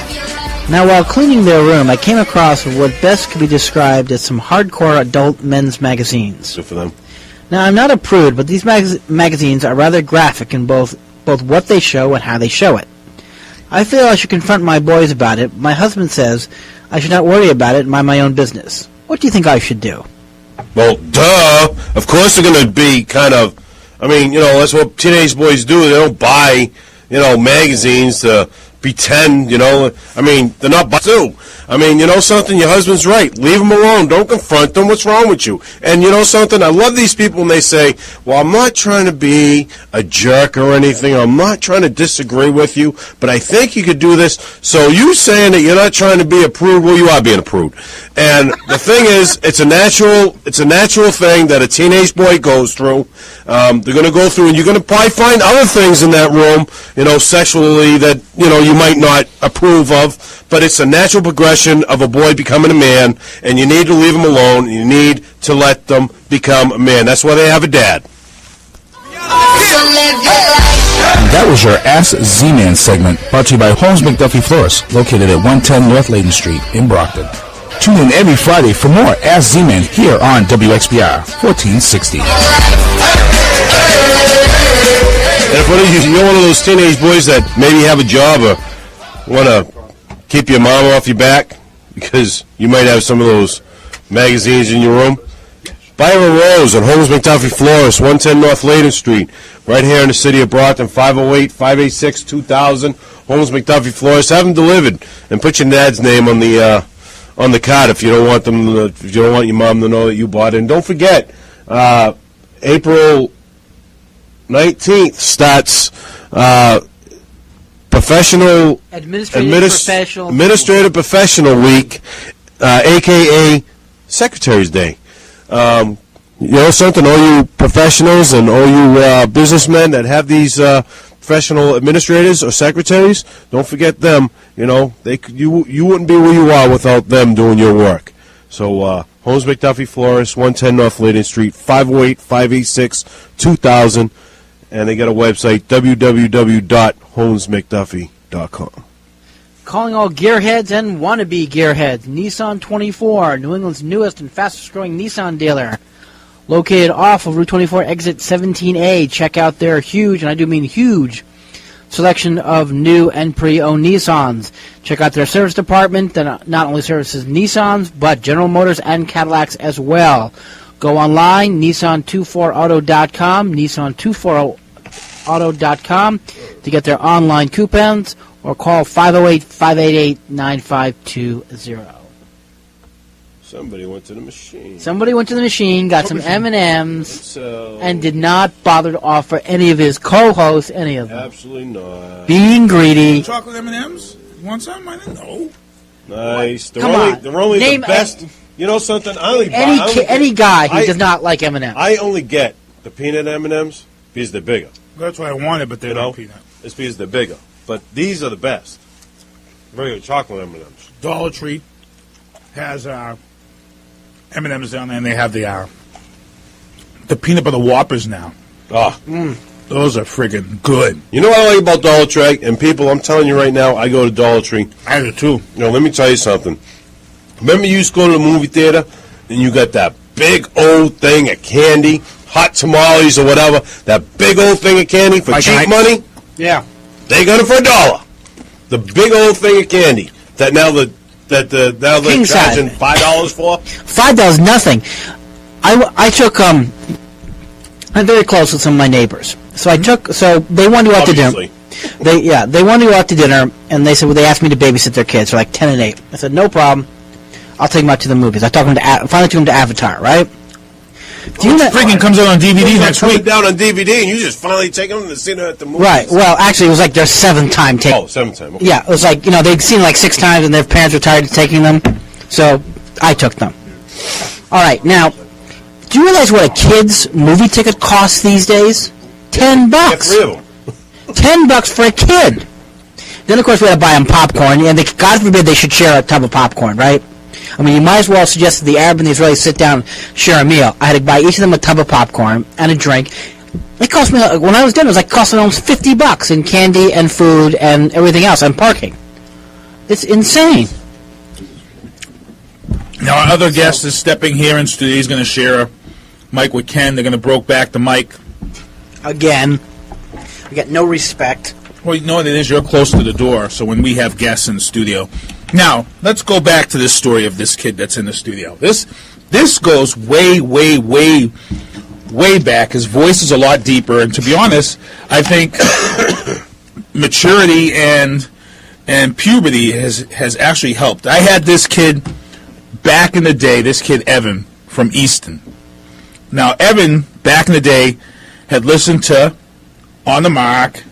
Now, while cleaning their room, I came across what best could be described as some hardcore adult men's magazines. Good for them. Now, I'm not a prude, but these magazines are rather graphic in both what they show and how they show it. I feel I should confront my boys about it. My husband says I should not worry about it and mind my own business. What do you think I should do? Well, duh. Of course they're going to be kind of, that's what teenage boys do. They don't buy, magazines to pretend, they're not too. Something, your husband's right. Leave them alone. Don't confront them. What's wrong with you? And something, I love these people when they say, well, I'm not trying to be a jerk or anything. I'm not trying to disagree with you, but I think you could do this. So you saying that you're not trying to be a prude, well, you are being a prude. And the thing is, it's a natural thing that a teenage boy goes through. They're going to go through, and you're going to probably find other things in that room, sexually that, you might not approve of, but it's a natural progression of a boy becoming a man, and you need to leave them alone, and you need to let them become a man. That's why they have a dad. That was your Ask Z-Man segment, brought to you by Holmes McDuffie Florist, located at 110 North Layton Street in Brockton. Tune in every Friday for more Ask Z-Man here on WXBR 1460. And if you're one of those teenage boys that maybe have a job or want to keep your mom off your back because you might have some of those magazines in your room, buy her a rose at Holmes McDuffie Florist, 110 North Layton Street, right here in the city of Brockton, 508-586-2000, Holmes McDuffie Florist. Have them delivered and put your dad's name on the card if you don't want your mom to know that you bought it. And don't forget, April 19th starts Administrative Professional Week, a.k.a. Secretary's Day. Something, all you professionals and all you businessmen that have these professional administrators or secretaries, don't forget them. You wouldn't be where you are without them doing your work. So, Holmes McDuffie Florist, 110 North Layton Street, 508-586-2000. And they got a website, www.holmesmcduffie.com. Calling all gearheads and wannabe gearheads, Nissan 24, New England's newest and fastest-growing Nissan dealer. Located off of Route 24, exit 17A. Check out their huge, and I do mean huge, selection of new and pre-owned Nissans. Check out their service department that not only services Nissans, but General Motors and Cadillacs as well. Go online, Nissan24auto.com, Nissan24auto.com to get their online coupons, or call 508-588-9520. Somebody went to the machine. Got some M&Ms, and did not bother to offer any of his co-hosts any of them. Absolutely not. Being greedy. Chocolate M&Ms? You want some? I didn't know. Nice. They're only the best. You know something? Any guy who does not like M&Ms. I only get the peanut M&Ms because they're bigger. That's what I wanted, but they're not peanut. It's because they're bigger. But these are the best. Regular chocolate M&Ms. Dollar Tree has M&Ms down there, and they have the peanut butter Whoppers now. Those are friggin' good. You know what I like about Dollar Tree? And people, I'm telling you right now, I go to Dollar Tree. I do too. Let me tell you something. Remember you used to go to the movie theater, and you got that big old thing of candy, hot tamales or whatever, that big old thing of candy for cheap money? Yeah. They got it for $1. The big old thing of candy that now they're charging $5 for? $5, nothing. I took, I'm very close with some of my neighbors. So they wanted to go out to dinner. They wanted to go out to dinner, and they said, they asked me to babysit their kids. They're like 10 and 8. I said, no problem. I'll take them out to the movies. I finally took them to Avatar, right? Freaking comes out on DVD next week. Down on DVD, and you just finally take them to see them at the movies. Right. Well, actually, it was like their 7th time taking. Oh, 7th time. Okay. Yeah, it was like, they'd seen it like 6 times, and their parents were tired of taking them, so I took them. All right, now, do you realize what a kid's movie ticket costs these days? $10. Get 3 of them. $10 for a kid. Then, of course, we had to buy them popcorn, and God forbid they should share a tub of popcorn, right? I mean, you might as well suggest that the Arab and the Israeli sit down and share a meal. I had to buy each of them a tub of popcorn and a drink. It cost me, when I was done, it was like costing almost $50 in candy and food and everything else and parking. It's insane. Now, our other guest is stepping here in studio. He's going to share a mic with Ken. They're going to broke back the mic. Again. We got no respect. Well, you know what it is? You're close to the door, so when we have guests in the studio. Now, let's go back to this story of this kid that's in the studio. This goes way, way, way, way back. His voice is a lot deeper, and to be honest, I think maturity and puberty has actually helped. I had this kid back in the day, this kid Evan from Easton. Now, Evan, back in the day, had listened to On the Mark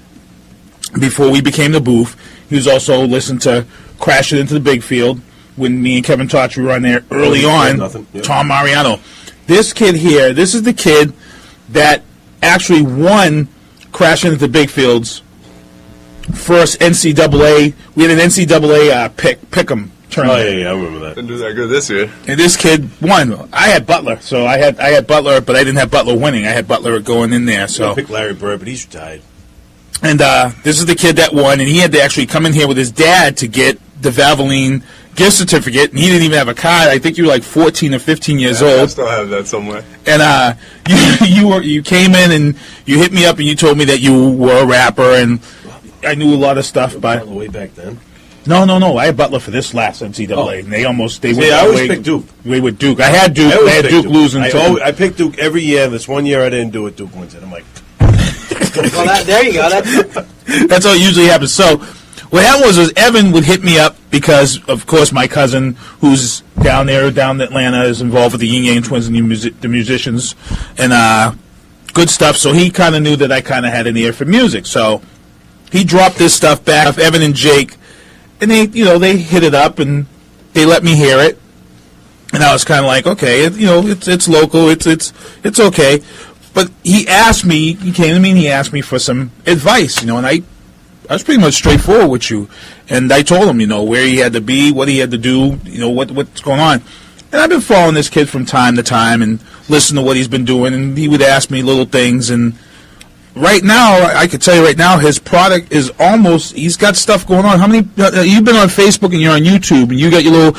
before we became the Booth. He was also listening to Crash It Into the Big Field when me and Kevin Totch were on there early on. Yeah. Tom Mariano. This kid here, this is the kid that actually won Crash It Into the Big Field's first NCAA. We had an NCAA pick'em tournament. Oh, yeah, I remember that. Didn't do that good this year. And this kid won. I had Butler, so I had Butler, but I didn't have Butler winning. I had Butler going in there. So I picked Larry Bird, but he's retired. And this is the kid that won, and he had to actually come in here with his dad to get the Valvoline gift certificate, and he didn't even have a card. I think you were like 14 or 15 years old. I still have that somewhere. And you came in and you hit me up and you told me that you were a rapper, and I knew a lot of stuff. But way back then. No. I had Butler for this last NCAA, and they went. I always picked Duke. We with Duke. I had Duke. I had Duke losing. I picked Duke every year. This one year I didn't do it. Duke wins it. I'm like, well, there you go. That's how it usually happens. So what happened was Evan would hit me up because, of course, my cousin, who's down in Atlanta, is involved with the Yin Yang Twins and the musicians, and good stuff. So he kind of knew that I kind of had an ear for music. So he dropped this stuff back of Evan and Jake, and they hit it up and they let me hear it. And I was kind of like, okay, it's local, it's okay. But he came to me and he asked me for some advice, and I was pretty much straightforward with you. And I told him, where he had to be, what he had to do, what's going on. And I've been following this kid from time to time and listening to what he's been doing, and he would ask me little things. And right now, I could tell you right now, his product is he's got stuff going on. How many, you've been on Facebook and you're on YouTube, and you got your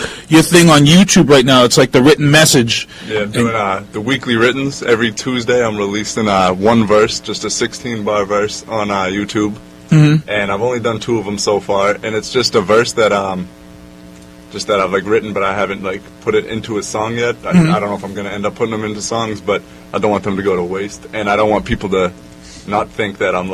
thing on YouTube right now. It's like the written message. Yeah, doing the weekly writtens. Every Tuesday I'm releasing one verse, just a 16-bar verse on YouTube. Mm-hmm. And I've only done 2 of them so far, and it's just a verse that I've written, but I haven't put it into a song yet. Mm-hmm. I don't know if I'm going to end up putting them into songs, but I don't want them to go to waste, and I don't want people to not think that I'm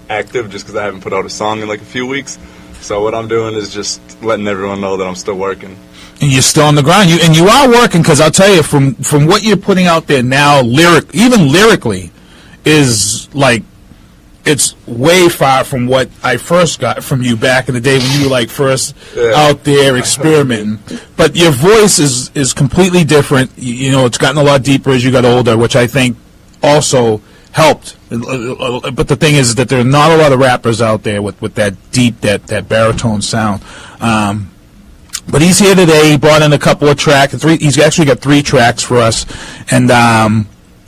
active just because I haven't put out a song in a few weeks. So what I'm doing is just letting everyone know that I'm still working. And you're still on the grind. You are working, because I'll tell you, from what you're putting out there now, even lyrically, is it's way far from what I first got from you back in the day when you were first out there experimenting. But your voice is completely different. It's gotten a lot deeper as you got older, which I think also helped. But the thing is that there are not a lot of rappers out there with that deep, that baritone sound. But he's here today. He brought in a couple of tracks. He's actually got 3 tracks for us, and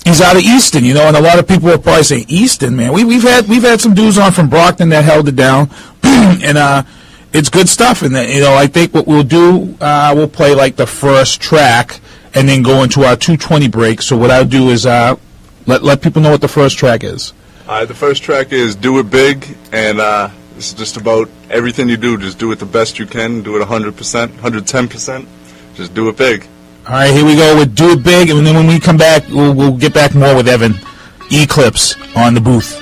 he's out of Easton, and a lot of people will probably say, Easton, man. We've had some dudes on from Brockton that held it down, and it's good stuff. And I think what we'll do, we'll play the first track and then go into our 2:20 break. So what I'll do is let people know what the first track is. The first track is Do It Big, and this is just about everything you do. Just do it the best you can. Do it 100%, 110%. Just do it big. All right, here we go with Do It Big, and then when we come back, we'll get back more with Evan. Eclipse on the Booth.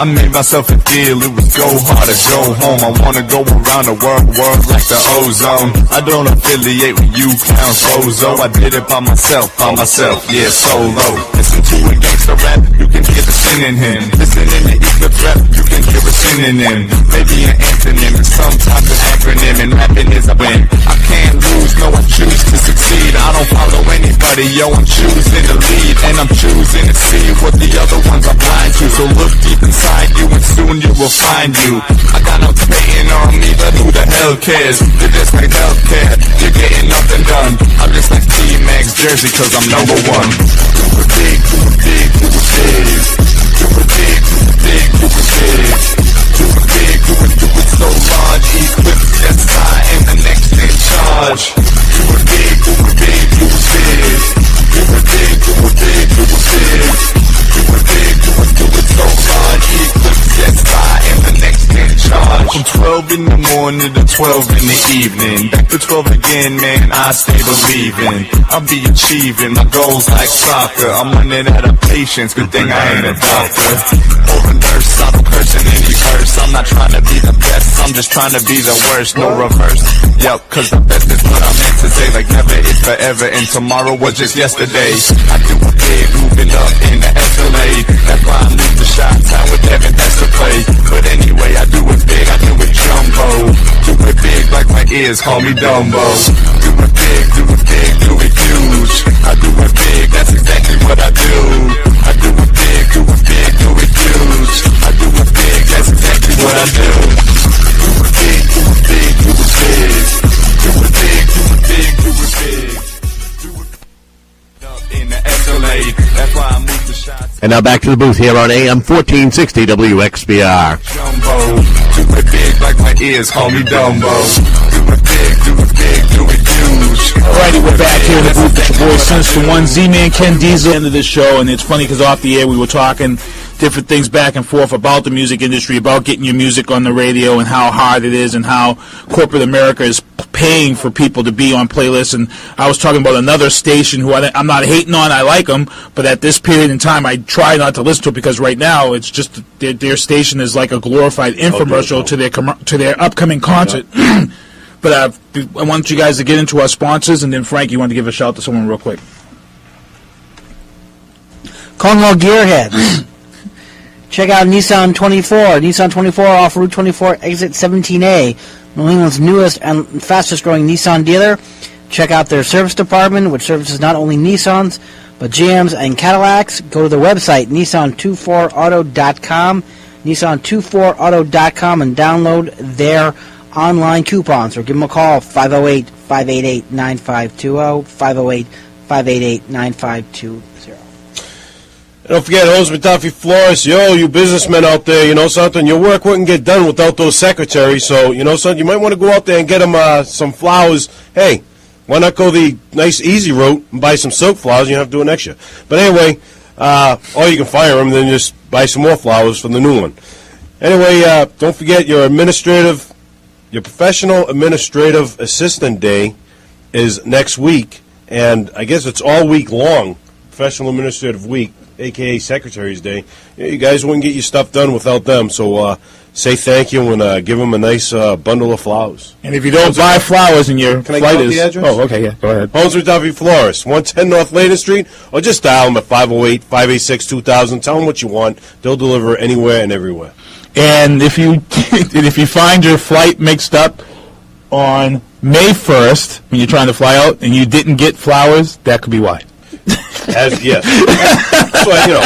I made myself a deal, it was go hard or go home. I wanna go around the world like the ozone. I don't affiliate with you, clown bozo. I did it by myself, yeah, solo. Listen to a gangster rap, you can hear the sin in him. Listen in the Eclipse rap, you can hear a synonym. Maybe an antonym, and sometimes an acronym. And rapping is a win. I can't lose, no, I choose to succeed. I don't follow anybody, yo, I'm choosing to lead. And I'm choosing to see what the other ones are blind to. So look deep inside you and soon you will find you. I got no debating on me, but who the hell cares? You're just like healthcare, you're getting nothing done. I'm just like T-Max Jersey cause I'm number one. Do it big, do it big, do it big. Do it big, do it big, do it big. Do it big, do it so large. Eclipse, that's I am the next in charge. Do it big, do it big, do it big. Do it big, do it big, do it big. Do it big, do it so large. Eclipse, that's I am the next in charge. From 12 in the morning to 12 in the evening. Back to 12 again, man, I stay believing. I'll be achieving my goals like soccer. I'm running out of patience, good thing I ain't a doctor. Or a nurse, I'm cursing any curse. I'm not trying to be the best, I'm just trying to be the worst, no reverse. Yup, cause the best is what I meant to say. Like never is forever and tomorrow was just yesterday. I do it big, moving up in the Escalade. That's why I moved to Chi-Town with Devin, that's the play. But anyway, I do it big, I do it jumbo. Do it big like my ears call me Dumbo. Do it big, do it big, do it huge. I do it big, that's exactly what I do. I do it big, do it big, do it huge. I do it big, that's exactly what I do. Do it big, do it big, do it big. Do it big, do it big, do it big. Do it up in the Escalade, that's why I moved to shots. And now back to the booth here on AM 1460 WXBR. Jumbo, do it big like my ears call me Dumbo. Do it big, do it big, do it huge. Alrighty, we're back here in the booth with your boy Sinista1, Z-Man, Ken Diesel, end of this show, and it's funny because off the air we were talking different things back and forth about the music industry, about getting your music on the radio and how hard it is and how corporate America is paying for people to be on playlists. And I was talking about another station who I'm not hating on, I like them, but at this period in time I try not to listen to it because right now it's just their station is like a glorified infomercial to their upcoming concert. Yeah. But I want you guys to get into our sponsors, and then Frank, you want to give a shout to someone real quick. Cornwall Gearheads. Check out Nissan 24. Nissan 24 off Route 24, exit 17A. New England's newest and fastest growing Nissan dealer. Check out their service department, which services not only Nissans, but GMs and Cadillacs. Go to their website, Nissan24auto.com. Nissan24auto.com and download their online coupons, or give them a call, 508-588-9520, 508-588-9520. Don't forget, Holmes McDuffie Flores, yo, you businessmen out there, you know something, your work wouldn't get done without those secretaries, so, you know something, you might want to go out there and get them some flowers. Hey, why not go the nice, easy route and buy some silk flowers, you don't have to do an extra. But anyway, or you can fire them, then just buy some more flowers from the new one. Anyway, don't forget your professional administrative assistant day is next week, and I guess it's all week long, professional administrative week, a.k.a. Secretary's Day. You guys wouldn't get your stuff done without them, so say thank you and give them a nice bundle of flowers. And if you don't buy flowers and your Can I flight give is... the address? Oh, okay, yeah, go ahead. Holmes McDuffie Flores, 110 North Layden Street, or just dial them at 508-586-2000. Tell them what you want. They'll deliver anywhere and everywhere. And if you find your flight mixed up on May 1st, when you're trying to fly out, and you didn't get flowers, that could be why. Yes. That's why, you know.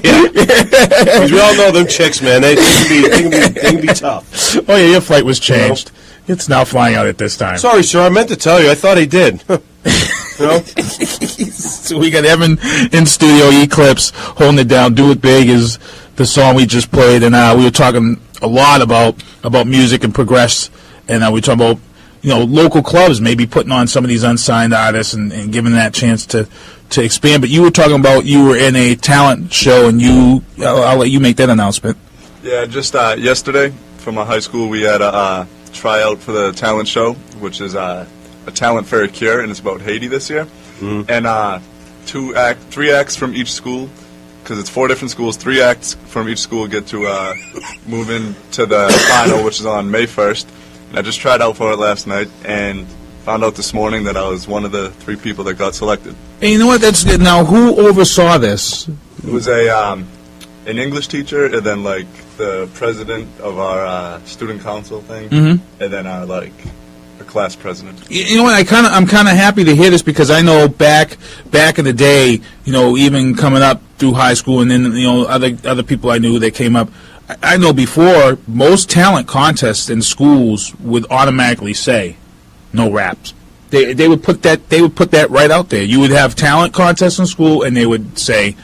Yeah. Because we all know them chicks, man. They can be tough. Oh, yeah, your flight was changed. It's now flying out at this time. Sorry, sir. I meant to tell you. I thought he did. You know? So we got Evan in studio, Eclipse, holding it down. Do It Big is the song we just played. And we were talking a lot about music and progress. And we were talking about, local clubs maybe putting on some of these unsigned artists and giving that chance to expand. But you were talking about you were in a talent show, and I'll let you make that announcement. Yeah, just yesterday from my high school, we had a tryout for the talent show, which is a talent for a cure, and it's about Haiti this year. Mm-hmm. And 3 acts from each school because it's 4 different schools, 3 acts from each school get to move into the final, which is on May 1st. And I just tried out for it last night and found out this morning that I was one of the 3 people that got selected. And you know what? That's good. Now, who oversaw this? It was an English teacher, and then like the president of our student council thing, and then our like the class president. You know what? I'm kind of happy to hear this, because I know back in the day, you know, even coming up through high school, and then you know other people I knew that came up. I know before, most talent contests in schools would automatically say no raps. They would put that right out there. You would have talent contests in school, and they would say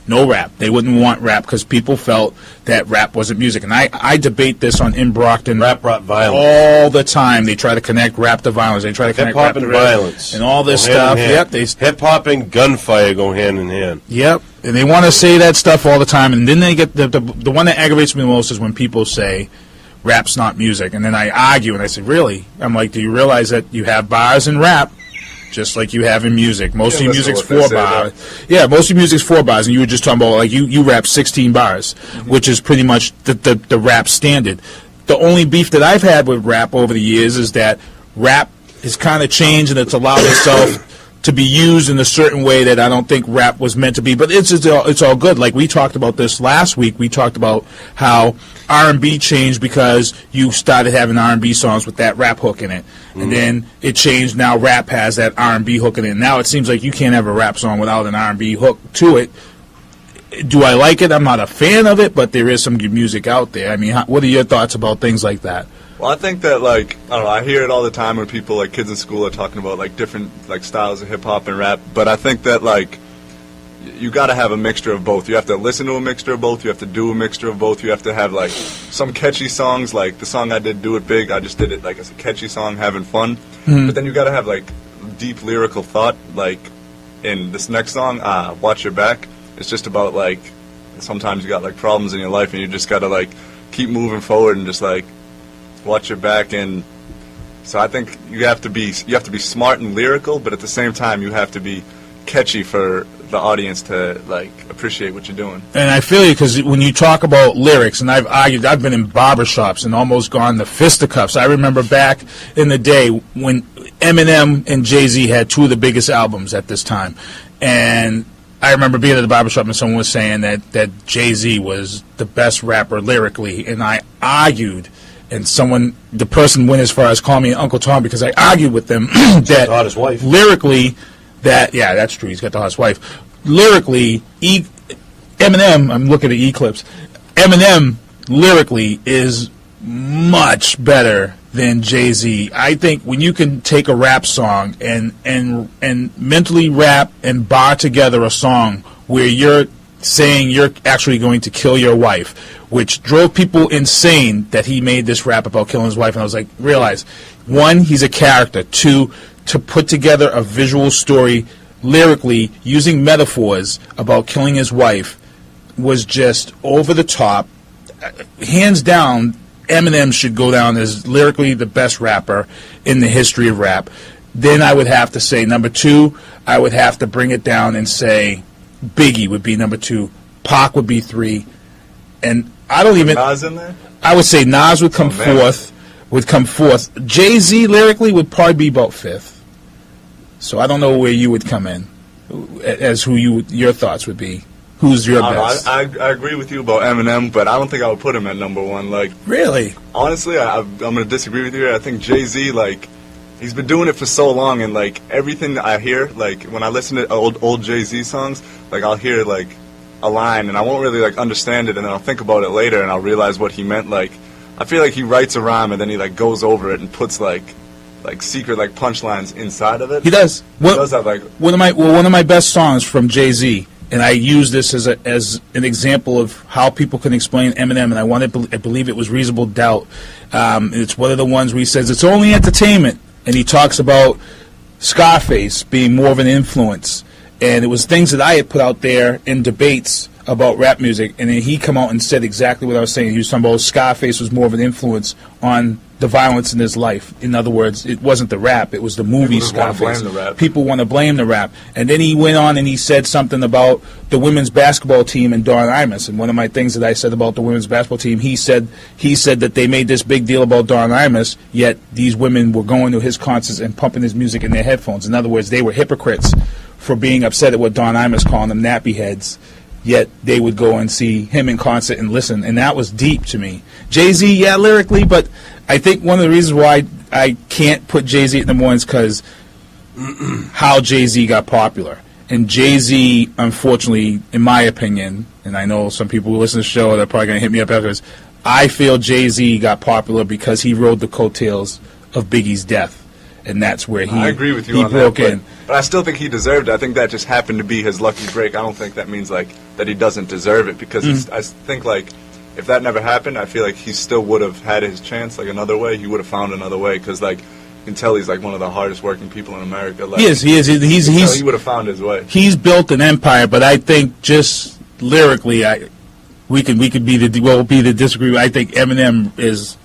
no rap. They wouldn't want rap because people felt that rap wasn't music. And I debate this on In Brockton rap brought violence all the time. They try to connect rap to violence. They try to connect hip-hop rap and to violence and all this go hand stuff. in hand. Yep, hip-hop and gunfire go hand in hand. Yep, and they want to say that stuff all the time. And then they get the one that aggravates me the most is when people say rap's not music. And then I argue, and I say, really? I'm like, do you realize that you have bars in rap just like you have in music? Most of your music's 4 bars. Yeah, most of your music's 4 bars, and you were just talking about, like, you rap 16 bars, which is pretty much the rap standard. The only beef that I've had with rap over the years is that rap has kind of changed, and it's allowed itself to be used in a certain way that I don't think rap was meant to be. But it's all good. Like, we talked about this last week. We talked about how R&B changed because you started having R&B songs with that rap hook in it. And then it changed. Now rap has that R&B hook in it. Now it seems like you can't have a rap song without an R&B hook to it. Do I like it? I'm not a fan of it, but there is some good music out there. I mean, what are your thoughts about things like that? Well, I think that, like, I don't know, I hear it all the time when people, like, kids in school are talking about, like, different, like, styles of hip-hop and rap, but I think that, like, you got to have a mixture of both. You have to listen to a mixture of both. You have to do a mixture of both. You have to have, like, some catchy songs, like the song I did, Do It Big, I just did it, like, as a catchy song, having fun, but then you got to have, like, deep lyrical thought, like, in this next song, Watch Your Back, it's just about, like, sometimes you got, like, problems in your life, and you just got to, like, keep moving forward and just, like, watch your back. And so I think you have to be smart and lyrical, but at the same time you have to be catchy for the audience to, like, appreciate what you're doing. And I feel you, because when you talk about lyrics, and I've been in barbershops and almost gone to fisticuffs. I remember back in the day when Eminem and Jay-Z had 2 of the biggest albums at this time, and I remember being at the barbershop and someone was saying that Jay-Z was the best rapper lyrically, and I argued. And the person went as far as calling me Uncle Tom because I argued with them that the hottest wife. Lyrically, yeah, that's true. He's got the hottest wife. Lyrically, Eminem, I'm looking at E-clips. Eminem lyrically is much better than Jay-Z. I think when you can take a rap song and mentally rap and bar together a song where you're saying you're actually going to kill your wife, which drove people insane that he made this rap about killing his wife. And I was like, realize, 1, he's a character. 2, to put together a visual story lyrically using metaphors about killing his wife was just over the top. Hands down, Eminem should go down as lyrically the best rapper in the history of rap. Then I would have to say, number 2, I would have to bring it down and say Biggie would be number 2, Pac would be 3, and I don't even. Nas in there? I would say Nas would come fourth. Jay-Z lyrically would probably be about 5th. So I don't know where you would come in, as your thoughts would be. Who's your best? I agree with you about Eminem, but I don't think I would put him at number 1. Like, really? Honestly, I'm going to disagree with you here. I think Jay-Z, like, he's been doing it for so long, and, like, everything that I hear, like, when I listen to old Jay-Z songs, like, I'll hear, like, a line, and I won't really, like, understand it, and then I'll think about it later, and I'll realize what he meant. Like, I feel like he writes a rhyme, and then he, like, goes over it and puts, like secret, like, punchlines inside of it. He does. He does that, like... One of my best songs from Jay-Z, and I use this as an example of how people can explain Eminem, and I believe it was Reasonable Doubt. It's one of the ones where he says, it's only entertainment, and he talks about Scarface being more of an influence. and it was things that I had put out there in debates about rap music, and then he come out and said exactly what I was saying. He was talking about Scarface was more of an influence on the violence in his life. In other words, it wasn't the rap, it was the movie Scarface. People want to blame the rap. And then he went on and he said something about the women's basketball team and Dawn Imus. And one of my things that I said about the women's basketball team, he said that they made this big deal about Dawn Imus, yet these women were going to his concerts and pumping his music in their headphones. In other words, they were hypocrites for being upset at what Dawn Imus calling them nappy heads. Yet they would go and see him in concert and listen, and that was deep to me. Jay-Z, yeah, lyrically, but I think one of the reasons why I can't put Jay-Z at number one is because how Jay-Z got popular. And Jay-Z, unfortunately, in my opinion, and I know some people who listen to the show are probably going to hit me up afterwards, I feel Jay-Z got popular because he rode the coattails of Biggie's death. And that's where I agree with you on broke that, in. But I still think he deserved it. I think that just happened to be his lucky break. I don't think that means like that he doesn't deserve it because I think like if that never happened, I feel like he still would have had his chance like another way. He would have found another way because like you can tell he's like one of the hardest working people in America. Like, he is. He would have found his way. He's built an empire, but I think just lyrically, we could be the disagreement. I think Eminem is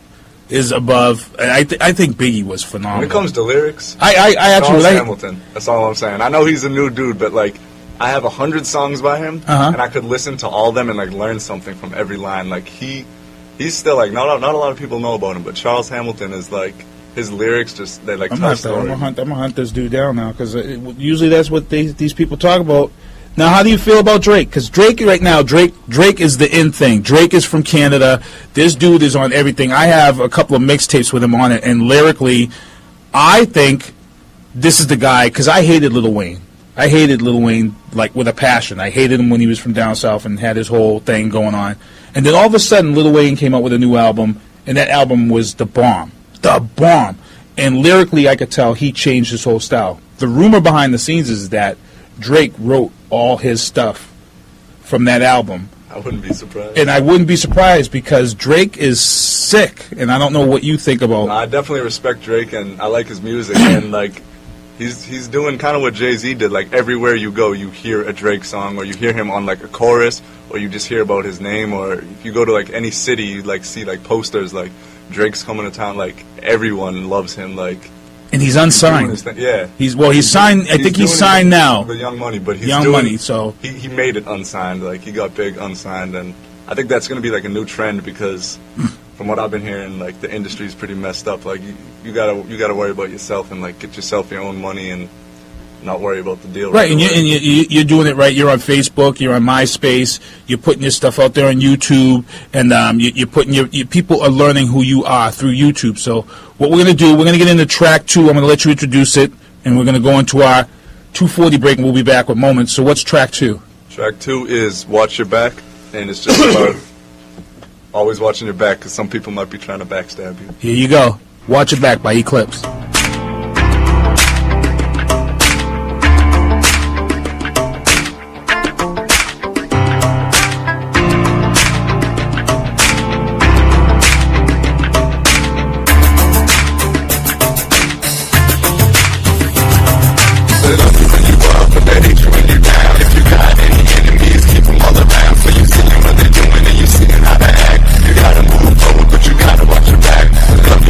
above. I think Biggie was phenomenal. When it comes to lyrics, I actually like Hamilton. That's all I'm saying. I know he's a new dude, but like I have 100 songs by him, and I could listen to all of them and like learn something from every line. Like he's still like not a lot of people know about him, but Charles Hamilton is like his lyrics just they like touch the heart. I'm gonna hunt this dude down now because usually that's what these people talk about. Now, how do you feel about Drake? Because Drake right now, Drake is the in thing. Drake is from Canada. This dude is on everything. I have a couple of mixtapes with him on it, and lyrically, I think this is the guy, because I hated Lil Wayne. I hated Lil Wayne, like, with a passion. I hated him when he was from down south and had his whole thing going on. And then all of a sudden, Lil Wayne came out with a new album, and that album was the bomb. The bomb. And lyrically, I could tell he changed his whole style. The rumor behind the scenes is that Drake wrote all his stuff from that album. I wouldn't be surprised. And I wouldn't be surprised because Drake is sick, and I don't know what you think about. No, I definitely respect Drake, and I like his music, and like he's doing kind of what Jay-Z did. Like everywhere you go, you hear a Drake song, or you hear him on like a chorus, or you just hear about his name, or if you go to like any city, you like see like posters like Drake's coming to town. Like everyone loves him. Like. And he's unsigned. Yeah. He's signed. I think he's signed now. The Young Money, but he's Young Money. So he made it unsigned. Like he got big unsigned, and I think that's going to be like a new trend because from what I've been hearing, like the industry's pretty messed up. Like you gotta worry about yourself and like get yourself your own money and not worry about the deal. Right, and you're doing it right. You're on Facebook, you're on MySpace, you're putting your stuff out there on YouTube, and you're putting your people are learning who you are through YouTube. So what we're going to do, we're going to get into track 2. I'm going to let you introduce it, and we're going to go into our 2:40 break, and we'll be back with Moments. So what's track 2? Track 2 is Watch Your Back, and it's just about always watching your back because some people might be trying to backstab you. Here you go. Watch Your Back by Eclipse.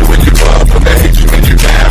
When you up, but they hate you when you down.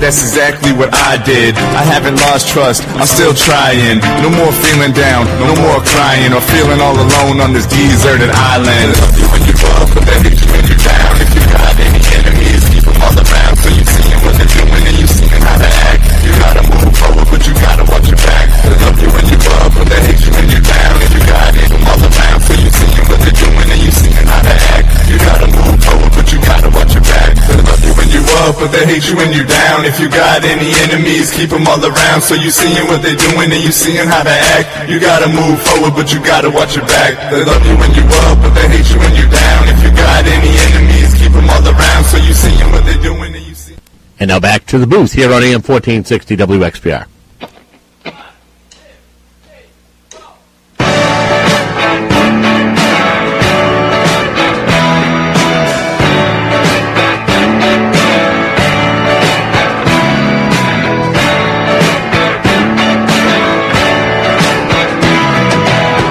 that's exactly what I did. I haven't lost trust, I'm still trying. No more feeling down, no more crying, or feeling all alone on this deserted island. Love you when you up, but they hate you when you're down. If you got any enemies, keep them all around. So you seeing what they're doing and you seeing how they act. You gotta move forward, but you gotta watch your back. They love you when you up, but they hate you when you're down. If you got any, them all around. So you seeing what they're doing and you seeing how they act. You gotta move forward, but you gotta watch your back. They love you when you up, but they hate you when you're down. If you got any enemies, keep them all around. So you seeing what they're doing and you seeing how they act. You gotta move forward, but you gotta watch your back. They love you when you up, but they hate you when you're down. If you got any enemies, keep them all around. So you seeing what they're doing and you see. And now back to the booth here on AM 1460 WXBR.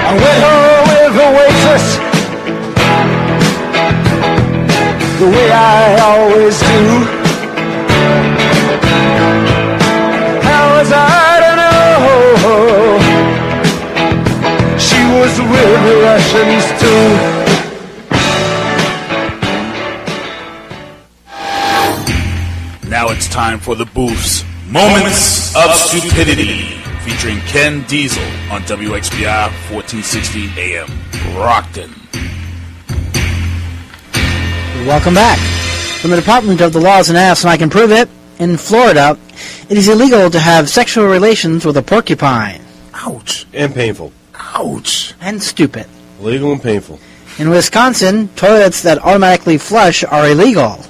I went home with a waitress, the way I always do. How was I to know she was with the Russians too? Now it's time for the Booth's Moments of Stupidity, featuring Ken Diesel on WXBR 1460 AM, Brockton. Welcome back. From the Department of the Laws and Ass, and I can prove it, in Florida, it is illegal to have sexual relations with a porcupine. Ouch. And painful. Ouch. And stupid. Illegal and painful. In Wisconsin, toilets that automatically flush are illegal.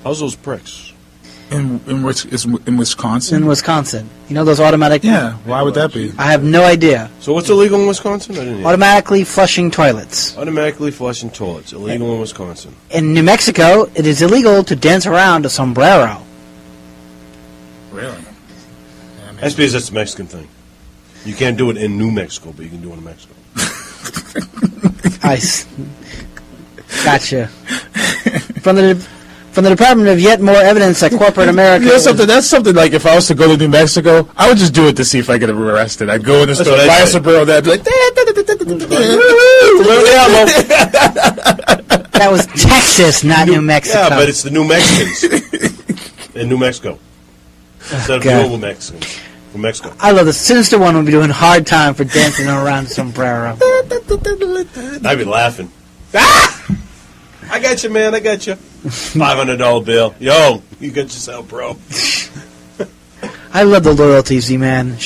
How's those pricks? In Wisconsin? In Wisconsin. You know those automatic... Yeah, why would that be? I have no idea. So what's illegal in Wisconsin? I didn't hear. Automatically flushing toilets. Automatically flushing toilets. Illegal in Wisconsin. In New Mexico, it is illegal to dance around a sombrero. Really? That's because that's a Mexican thing. You can't do it in New Mexico, but you can do it in Mexico. Gotcha. From the Department of Yet More Evidence that Corporate America... You know something? That's something like if I was to go to New Mexico, I would just do it to see if I get arrested. I'd go in the store, buy a sombrero, I'd be like... That was Texas, not New Mexico. Yeah, but it's the New Mexicans in New Mexico. Instead of global Mexicans from Mexico. I love this. Sinista1 would be doing hard time for dancing around sombrero. I'd be laughing. I got you, man. I got you. $500 bill. Yo, you got yourself, bro. I love the loyalty, Z-Man.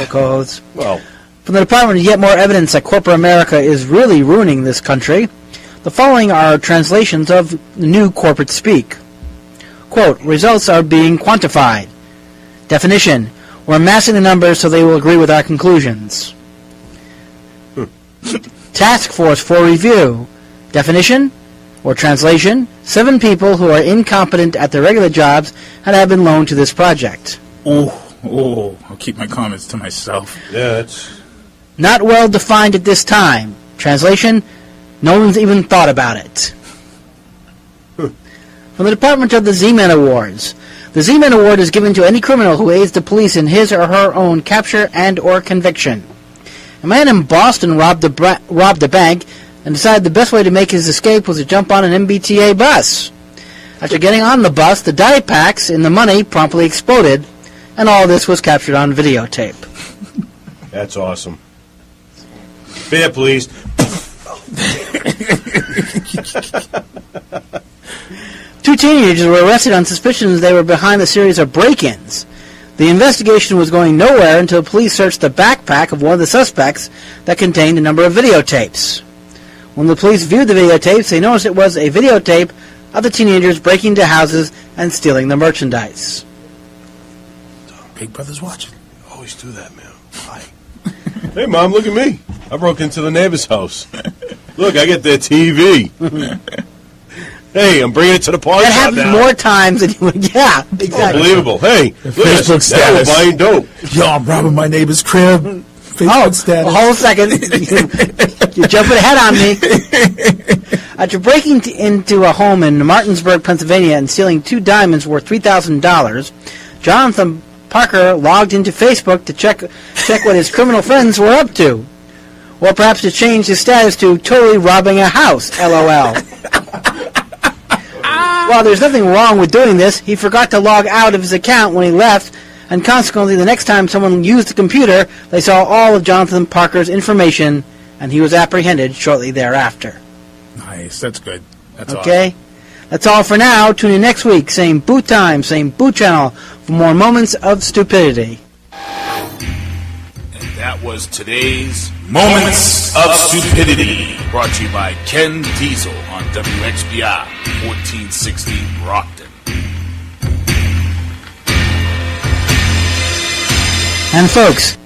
Codes. Well, from the Department of Yet More Evidence that Corporate America is really ruining this country, the following are translations of new corporate speak. Quote, results are being quantified. Definition, we're amassing the numbers so they will agree with our conclusions. Task force for review. Definition, or translation, 7 people who are incompetent at their regular jobs and have been loaned to this project. Oh, I'll keep my comments to myself. Yeah, it's... Not well defined at this time. Translation, no one's even thought about it. From the Department of the Z-Man Awards. The Z-Man Award is given to any criminal who aids the police in his or her own capture and or conviction. A man in Boston robbed a bank and decided the best way to make his escape was to jump on an MBTA bus. After getting on the bus, the dye packs in the money promptly exploded, and all this was captured on videotape. That's awesome. Fair, please. 2 teenagers were arrested on suspicions they were behind a series of break-ins. The investigation was going nowhere until police searched the backpack of one of the suspects that contained a number of videotapes. When the police viewed the videotapes, they noticed it was a videotape of the teenagers breaking into houses and stealing the merchandise. Big Brother's watching. Always do that, man. Hi. Hey, Mom, look at me. I broke into the neighbor's house. Look, I get their TV. Hey, I'm bringing it to the party. That happens more times than you would. Yeah, exactly. Unbelievable. Hey, look at Facebook status. Now we're buying dope. Yo, I'm robbing my neighbor's crib. Facebook status. A whole second. You're jumping ahead on me. After breaking into a home in Martinsburg, Pennsylvania, and stealing 2 diamonds worth $3,000, Jonathan Parker logged into Facebook to check what his criminal friends were up to. Or perhaps to change his status to totally robbing a house, LOL. While there's nothing wrong with doing this, he forgot to log out of his account when he left, and consequently the next time someone used the computer, they saw all of Jonathan Parker's information, and he was apprehended shortly thereafter. Nice, that's good. That's okay? awesome. That's all for now. Tune in next week, same boot time, same boot channel, for more moments of stupidity. And that was today's Moments of Stupidity, brought to you by Ken Diesel on WXBR 1460 Brockton. And folks,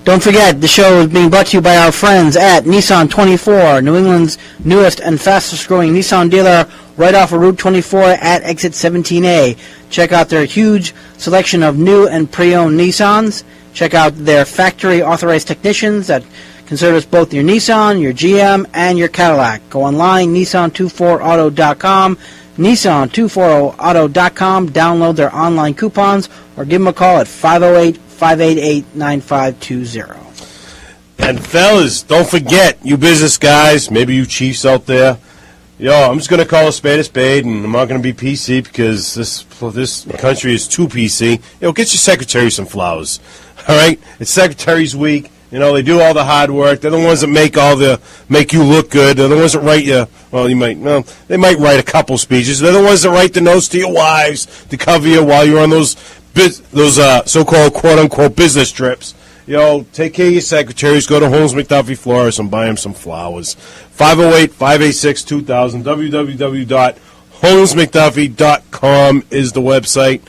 don't forget, the show is being brought to you by our friends at Nissan 24, New England's newest and fastest growing Nissan dealer, right off of Route 24 at exit 17A. Check out their huge selection of new and pre-owned Nissans. Check out their factory authorized technicians that can service both your Nissan, your GM, and your Cadillac. Go online, Nissan24auto.com, Nissan240auto.com. Download their online coupons or give them a call at 508-588-9520. And fellas, don't forget, you business guys, maybe you chiefs out there, I'm just going to call a spade, and I'm not going to be PC because this country is too PC. Get your secretary some flowers, all right? It's Secretary's Week. They do all the hard work. They're the ones that make you look good. They're the ones that write you. Well, they might write a couple speeches. They're the ones that write the notes to your wives to cover you while you're on those so-called quote-unquote business trips. Take care of your secretaries. Go to Holmes McDuffie Florist and buy them some flowers. 508-586-2000. www.holmesmcduffie.com is the website.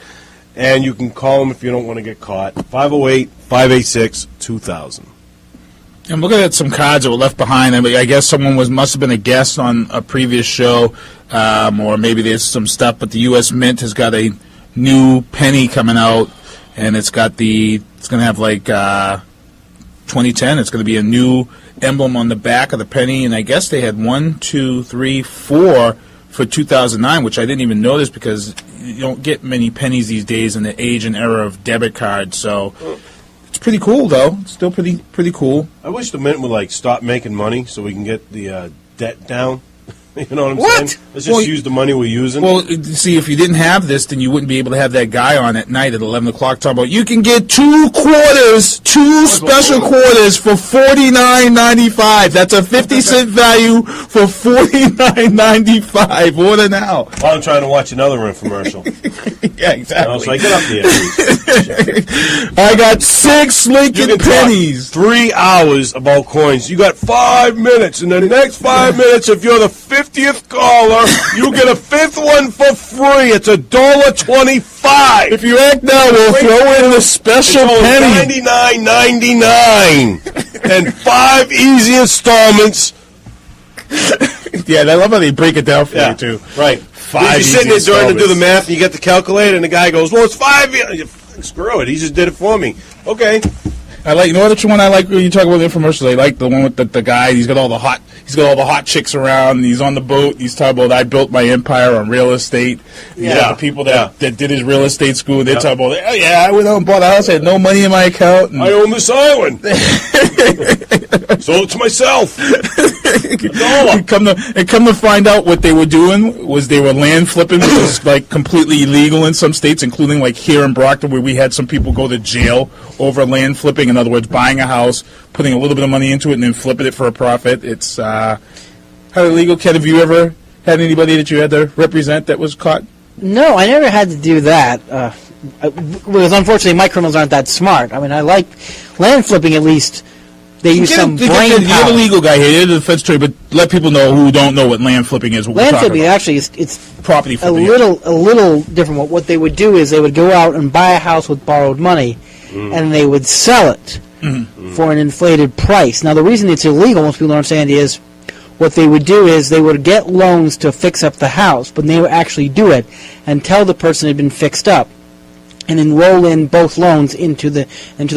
And you can call them if you don't want to get caught. 508-586-2000. I'm looking at some cards that were left behind. I guess someone must have been a guest on a previous show, or maybe there's some stuff. But the U.S. Mint has got a new penny coming out, and it's going to have 2010. It's going to be a new emblem on the back of the penny, and I guess they had 1, 2, 3, 4 for 2009, which I didn't even notice because you don't get many pennies these days in the age and era of debit cards. So it's pretty cool, though. It's still pretty cool. I wish the Mint would stop making money so we can get the debt down. You know what I'm saying? Let's just use the money we're using. Well, see, if you didn't have this, then you wouldn't be able to have that guy on at night at 11 o'clock talking about, you can get two special quarters for $49.95. That's a 50-cent value for $49.95. Order now. While I'm trying to watch another infomercial. Yeah, exactly. So I get up there. I got 6 Lincoln pennies. 3 hours about coins. You got 5 minutes. In the next 5 minutes, if you're the 50th caller, you get a 5th one for free. It's $1.25. If you act now, we'll throw in the special penny. $99.99 and 5 easy installments. Yeah, I love how they break it down for you too. Right. 5 You're sitting there trying to do the installments. math, and you get the calculator, and the guy goes, "Well, it's 5." Screw it. He just did it for me. Okay. I like. You know what one I like when you talk about the infomercials? I like the one with the guy. He's got all the hot chicks around. And he's on the boat. And he's talking about, I built my empire on real estate. You got the people that did his real estate school. They're talking about, oh yeah, I went out and bought a house. I had no money in my account. And I own this island. Sold it to myself. and come to find out, what they were doing was they were land flipping, which is completely illegal in some states, including here in Brockton, where we had some people go to jail over land flipping. In other words, buying a house, putting a little bit of money into it, and then flipping it for a profit. It's highly illegal. Ken, have you ever had anybody that you had to represent that was caught? No, I never had to do that. Because unfortunately, my criminals aren't that smart. I mean, I like land flipping at least. They use some brain power. You're the legal guy here. You're the defense attorney, but let people know who don't know what land flipping is. Land flipping actually it's property flipping. A little different. What they would do is they would go out and buy a house with borrowed money, and they would sell it for an inflated price. Now, the reason it's illegal, most people don't understand, is what they would do is they would get loans to fix up the house, but they would actually do it and tell the person it had been fixed up, and then roll in both loans into the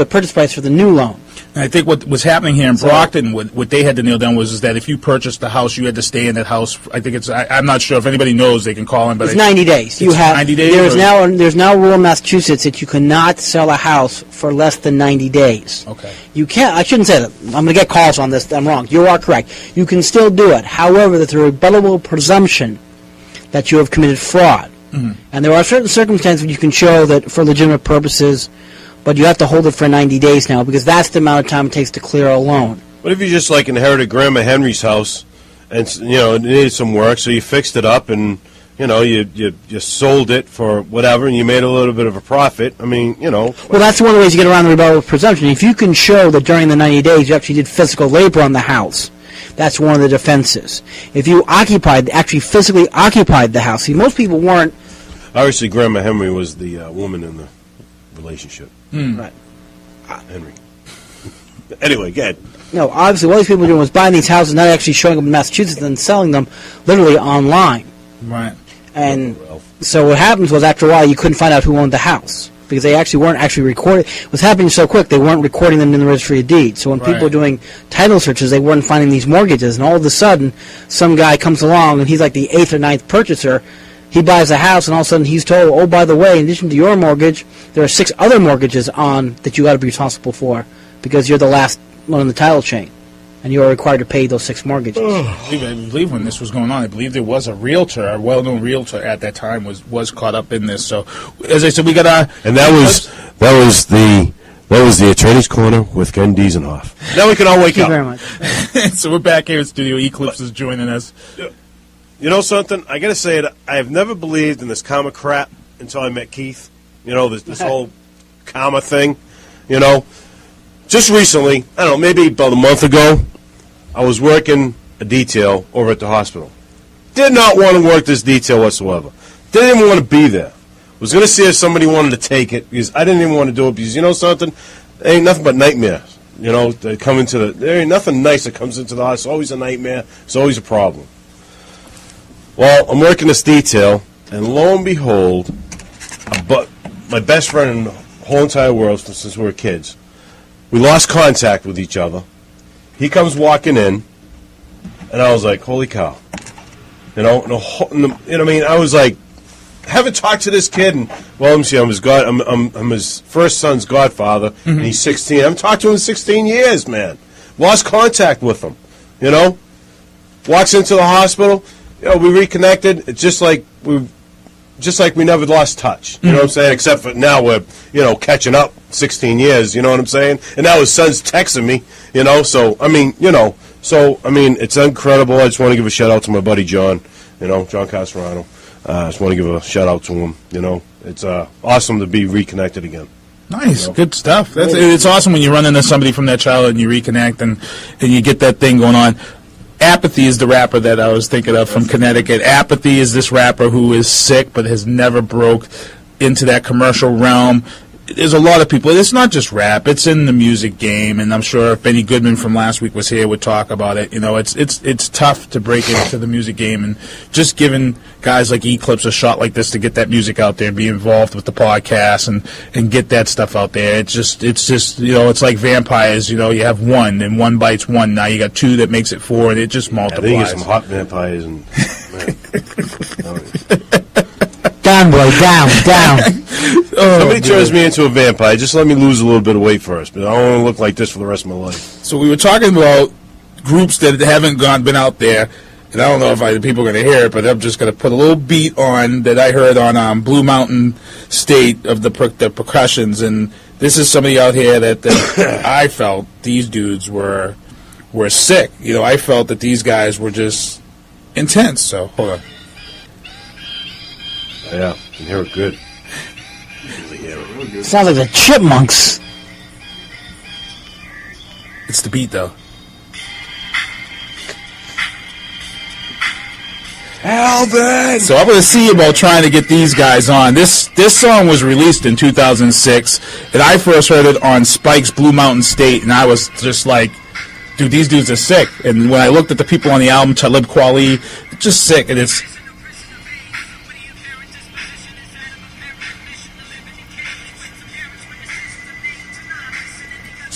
purchase price for the new loan. And I think what was happening here in Brockton, what they had to nail down was that if you purchased the house, you had to stay in that house. I think I'm not sure if anybody knows. They can call in, but it's 90 days. You have 90 days. There's now a rule in Massachusetts that you cannot sell a house for less than 90 days. Okay. You can't. I shouldn't say that. I'm going to get calls on this. I'm wrong. You are correct. You can still do it. However, there's a rebuttable presumption that you have committed fraud, and there are certain circumstances where you can show that for legitimate purposes. But you have to hold it for 90 days now because that's the amount of time it takes to clear a loan. What if you just like inherited Grandma Henry's house, and it needed some work, so you fixed it up, and you sold it for whatever, and you made a little bit of a profit. I mean, Well, that's one of the ways you get around the rebuttable presumption. If you can show that during the 90 days you actually did physical labor on the house, that's one of the defenses. If you actually physically occupied the house, see, most people weren't. Obviously, Grandma Henry was the woman in the relationship. Right. Henry. Anyway, go ahead. No, obviously what these people were doing was buying these houses, not actually showing up in Massachusetts, and selling them literally online. Right. And so what happens was after a while you couldn't find out who owned the house because they actually weren't actually recording. It was happening so quick they weren't recording them in the registry of deeds. So when people were doing title searches, they weren't finding these mortgages, and all of a sudden some guy comes along and he's like the 8th or 9th purchaser. He buys a house, and all of a sudden he's told, oh, by the way, in addition to your mortgage, there are 6 other mortgages on that you got to be responsible for because you're the last one in the title chain, and you are required to pay those 6 mortgages. I believe when this was going on, I believe there was a realtor, a well-known realtor at that time, was caught up in this. So, as I said, we got our... And that was the Attorney's Corner with Ken Diesenhoff. Now we can all wake up. Thank you very much. So we're back here in studio. Eclipse is joining us. You know something? I got to say that I have never believed in this karma crap until I met Keith. This whole karma thing. Just recently, I don't know, maybe about a month ago, I was working a detail over at the hospital. Did not want to work this detail whatsoever. Didn't even want to be there. Was going to see if somebody wanted to take it because I didn't even want to do it because something? There ain't nothing but nightmares. They come into there ain't nothing nice that comes into the house. It's always a nightmare. It's always a problem. Well, I'm working this detail, and lo and behold, but my best friend in the whole entire world since we were kids, we lost contact with each other. He comes walking in, and I was like, holy cow. I was like, haven't talked to this kid, and, well, let me see, I'm his first son's godfather, and he's 16. I haven't talked to him in 16 years, man. Lost contact with him, Walks into the hospital. We reconnected. It's just like we never lost touch. You know what I'm saying? Except for now we're, catching up 16 years. You know what I'm saying? And now his son's texting me. So I mean, it's incredible. I just want to give a shout out to my buddy John. John Casarano. I just want to give a shout out to him. It's awesome to be reconnected again. Nice, good stuff. It's awesome when you run into somebody from that childhood and you reconnect and you get that thing going on. Apathy is the rapper that I was thinking of from Connecticut. Apathy is this rapper who is sick but has never broke into that commercial realm. There's a lot of people. It's not just rap. It's in the music game, and I'm sure if Benny Goodman from last week was here would talk about it. It's tough to break into the music game, and just giving guys like Eclipse a shot like this to get that music out there and be involved with the podcast and get that stuff out there. It's just it's like vampires. You have one, and one bites one. Now you got 2 that makes it 4, and it just multiplies. I think it's some hot vampires and. Down, boy, down. Somebody turns me into a vampire. Just let me lose a little bit of weight first. But I don't want to look like this for the rest of my life. So we were talking about groups that haven't been out there, and I don't know if people are going to hear it, but I'm just going to put a little beat on that I heard on Blue Mountain State of the percussions, and this is somebody out here that I felt these dudes were sick. I felt that these guys were just intense. So hold on. Yeah, I can hear it good. Sounds like the Chipmunks. It's the beat, though. Alvin! So I'm going to see about trying to get these guys on. This song was released in 2006, and I first heard it on Spike's Blue Mountain State, and I was just like, dude, these dudes are sick. And when I looked at the people on the album, Talib Kweli, just sick, and it's...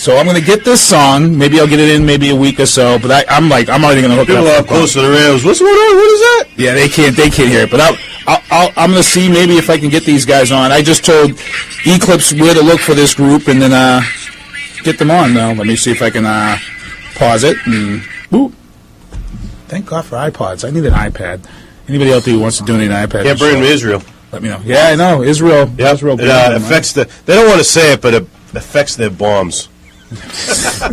So I'm going to get this song. Maybe I'll get it in maybe a week or so. But I'm already going to hook it up. People are close to the rails. What's going on? What is that? Yeah, they can't hear it. But I'm going to see maybe if I can get these guys on. I just told Eclipse where to look for this group and then get them on. Now let me see if I can pause it. And boop. Thank God for iPods. I need an iPad. Anybody out there who wants to donate an iPad? Can't bring them to Israel. Let me know. Yeah, I know. Israel. Yeah, Israel. It affects they don't want to say it, but it affects their bombs. It's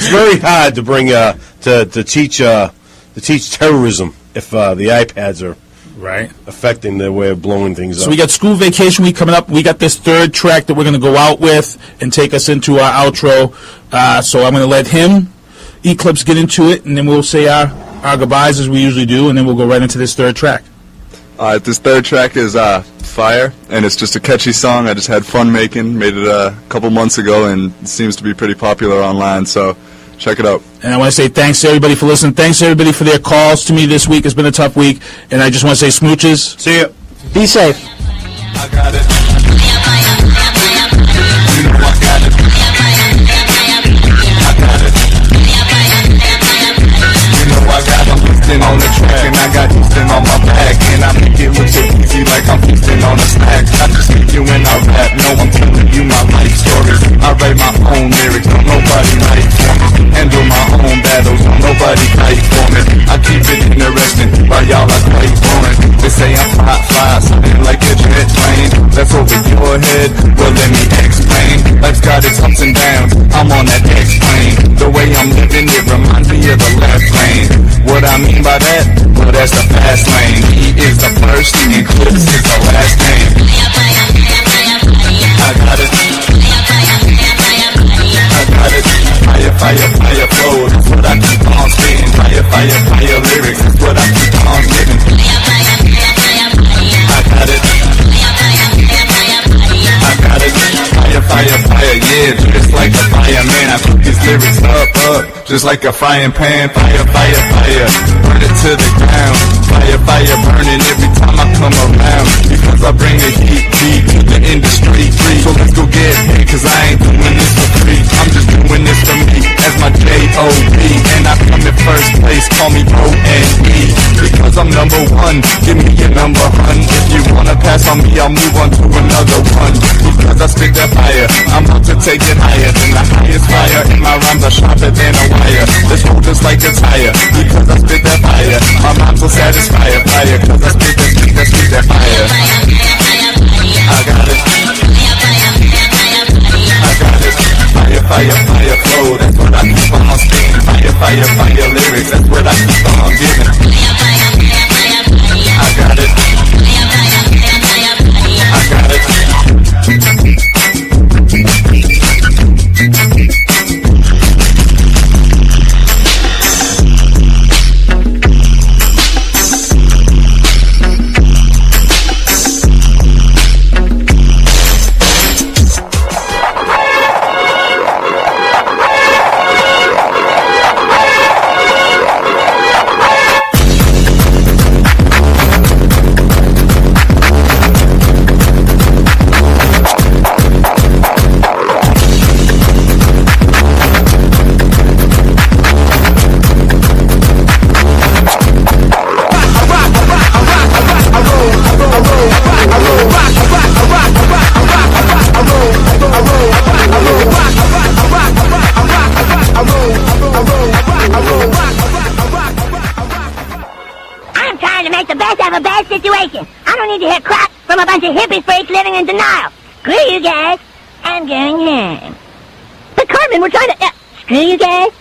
very hard to bring to teach terrorism if the iPads are right affecting their way of blowing things up. So we got School Vacation Week coming up. We got this third track that we're going to go out with and take us into our outro. So I'm going to let him, Eclipse, get into it, and then we'll say our goodbyes as we usually do, and then we'll go right into this third track. This third track is Fire, and it's just a catchy song I just had fun making. Made it a couple months ago, and it seems to be pretty popular online, so check it out. And I want to say thanks to everybody for listening. Thanks to everybody for their calls to me this week. It's been a tough week, and I just want to say smooches. See ya. Be safe. I got it. You know I got it. I got it. You know I got it. Houston on the track, and I got Houston on my back, and I make it look so easy like I'm Houston on a snack. I just hit you when I rap. No, I'm telling you my life stories. I write my own lyrics. Don't nobody write for me. Handle my own battles. Don't nobody fight for me. I keep it interesting, while y'all are quite boring. They say I'm fly, something like a jet plane. That's over your head. Well, let me explain. Life's got its ups and downs. I'm on that X plane. The way I'm living, it reminds me of the left lane. What I mean by that? Well, that's the fast lane. He is the first, and Clips is the last name. I got it. I got it. Fire, fire, fire flow. That's what I keep on spitting. Fire, fire, fire lyrics. That's what I keep on giving. I got it. I got it. Fire, fire, fire, yeah, just like a fireman. I put these lyrics up, just like a frying pan. Fire, fire, fire, burn it to the ground. Fire, fire, burning every time I come around. Because I bring the heat to the industry. So let's go get it, cause I ain't doing this for free. I'm just doing this for me, as my J.O.B. And I come in first place, call me O.N.E. Because I'm number one, give me your number, hun. If you wanna pass on me, I'll move on to another one. Because I spit that fire, I'm about to take it higher than the highest fire. And my rhymes are sharper than a wire. This roll just like a tire, because I spit that fire. My rhymes will satisfy a fire, cause I spit that fire. I got it. I got it. Fire, fire, fire flow, that's what I keep on spitting. Fire, fire, fire lyrics, that's what I keep on giving. I got it. I got it. I don't need to hear crap from a bunch of hippie freaks living in denial. Screw you guys. I'm going home. But Cartman, we're trying to... screw you guys.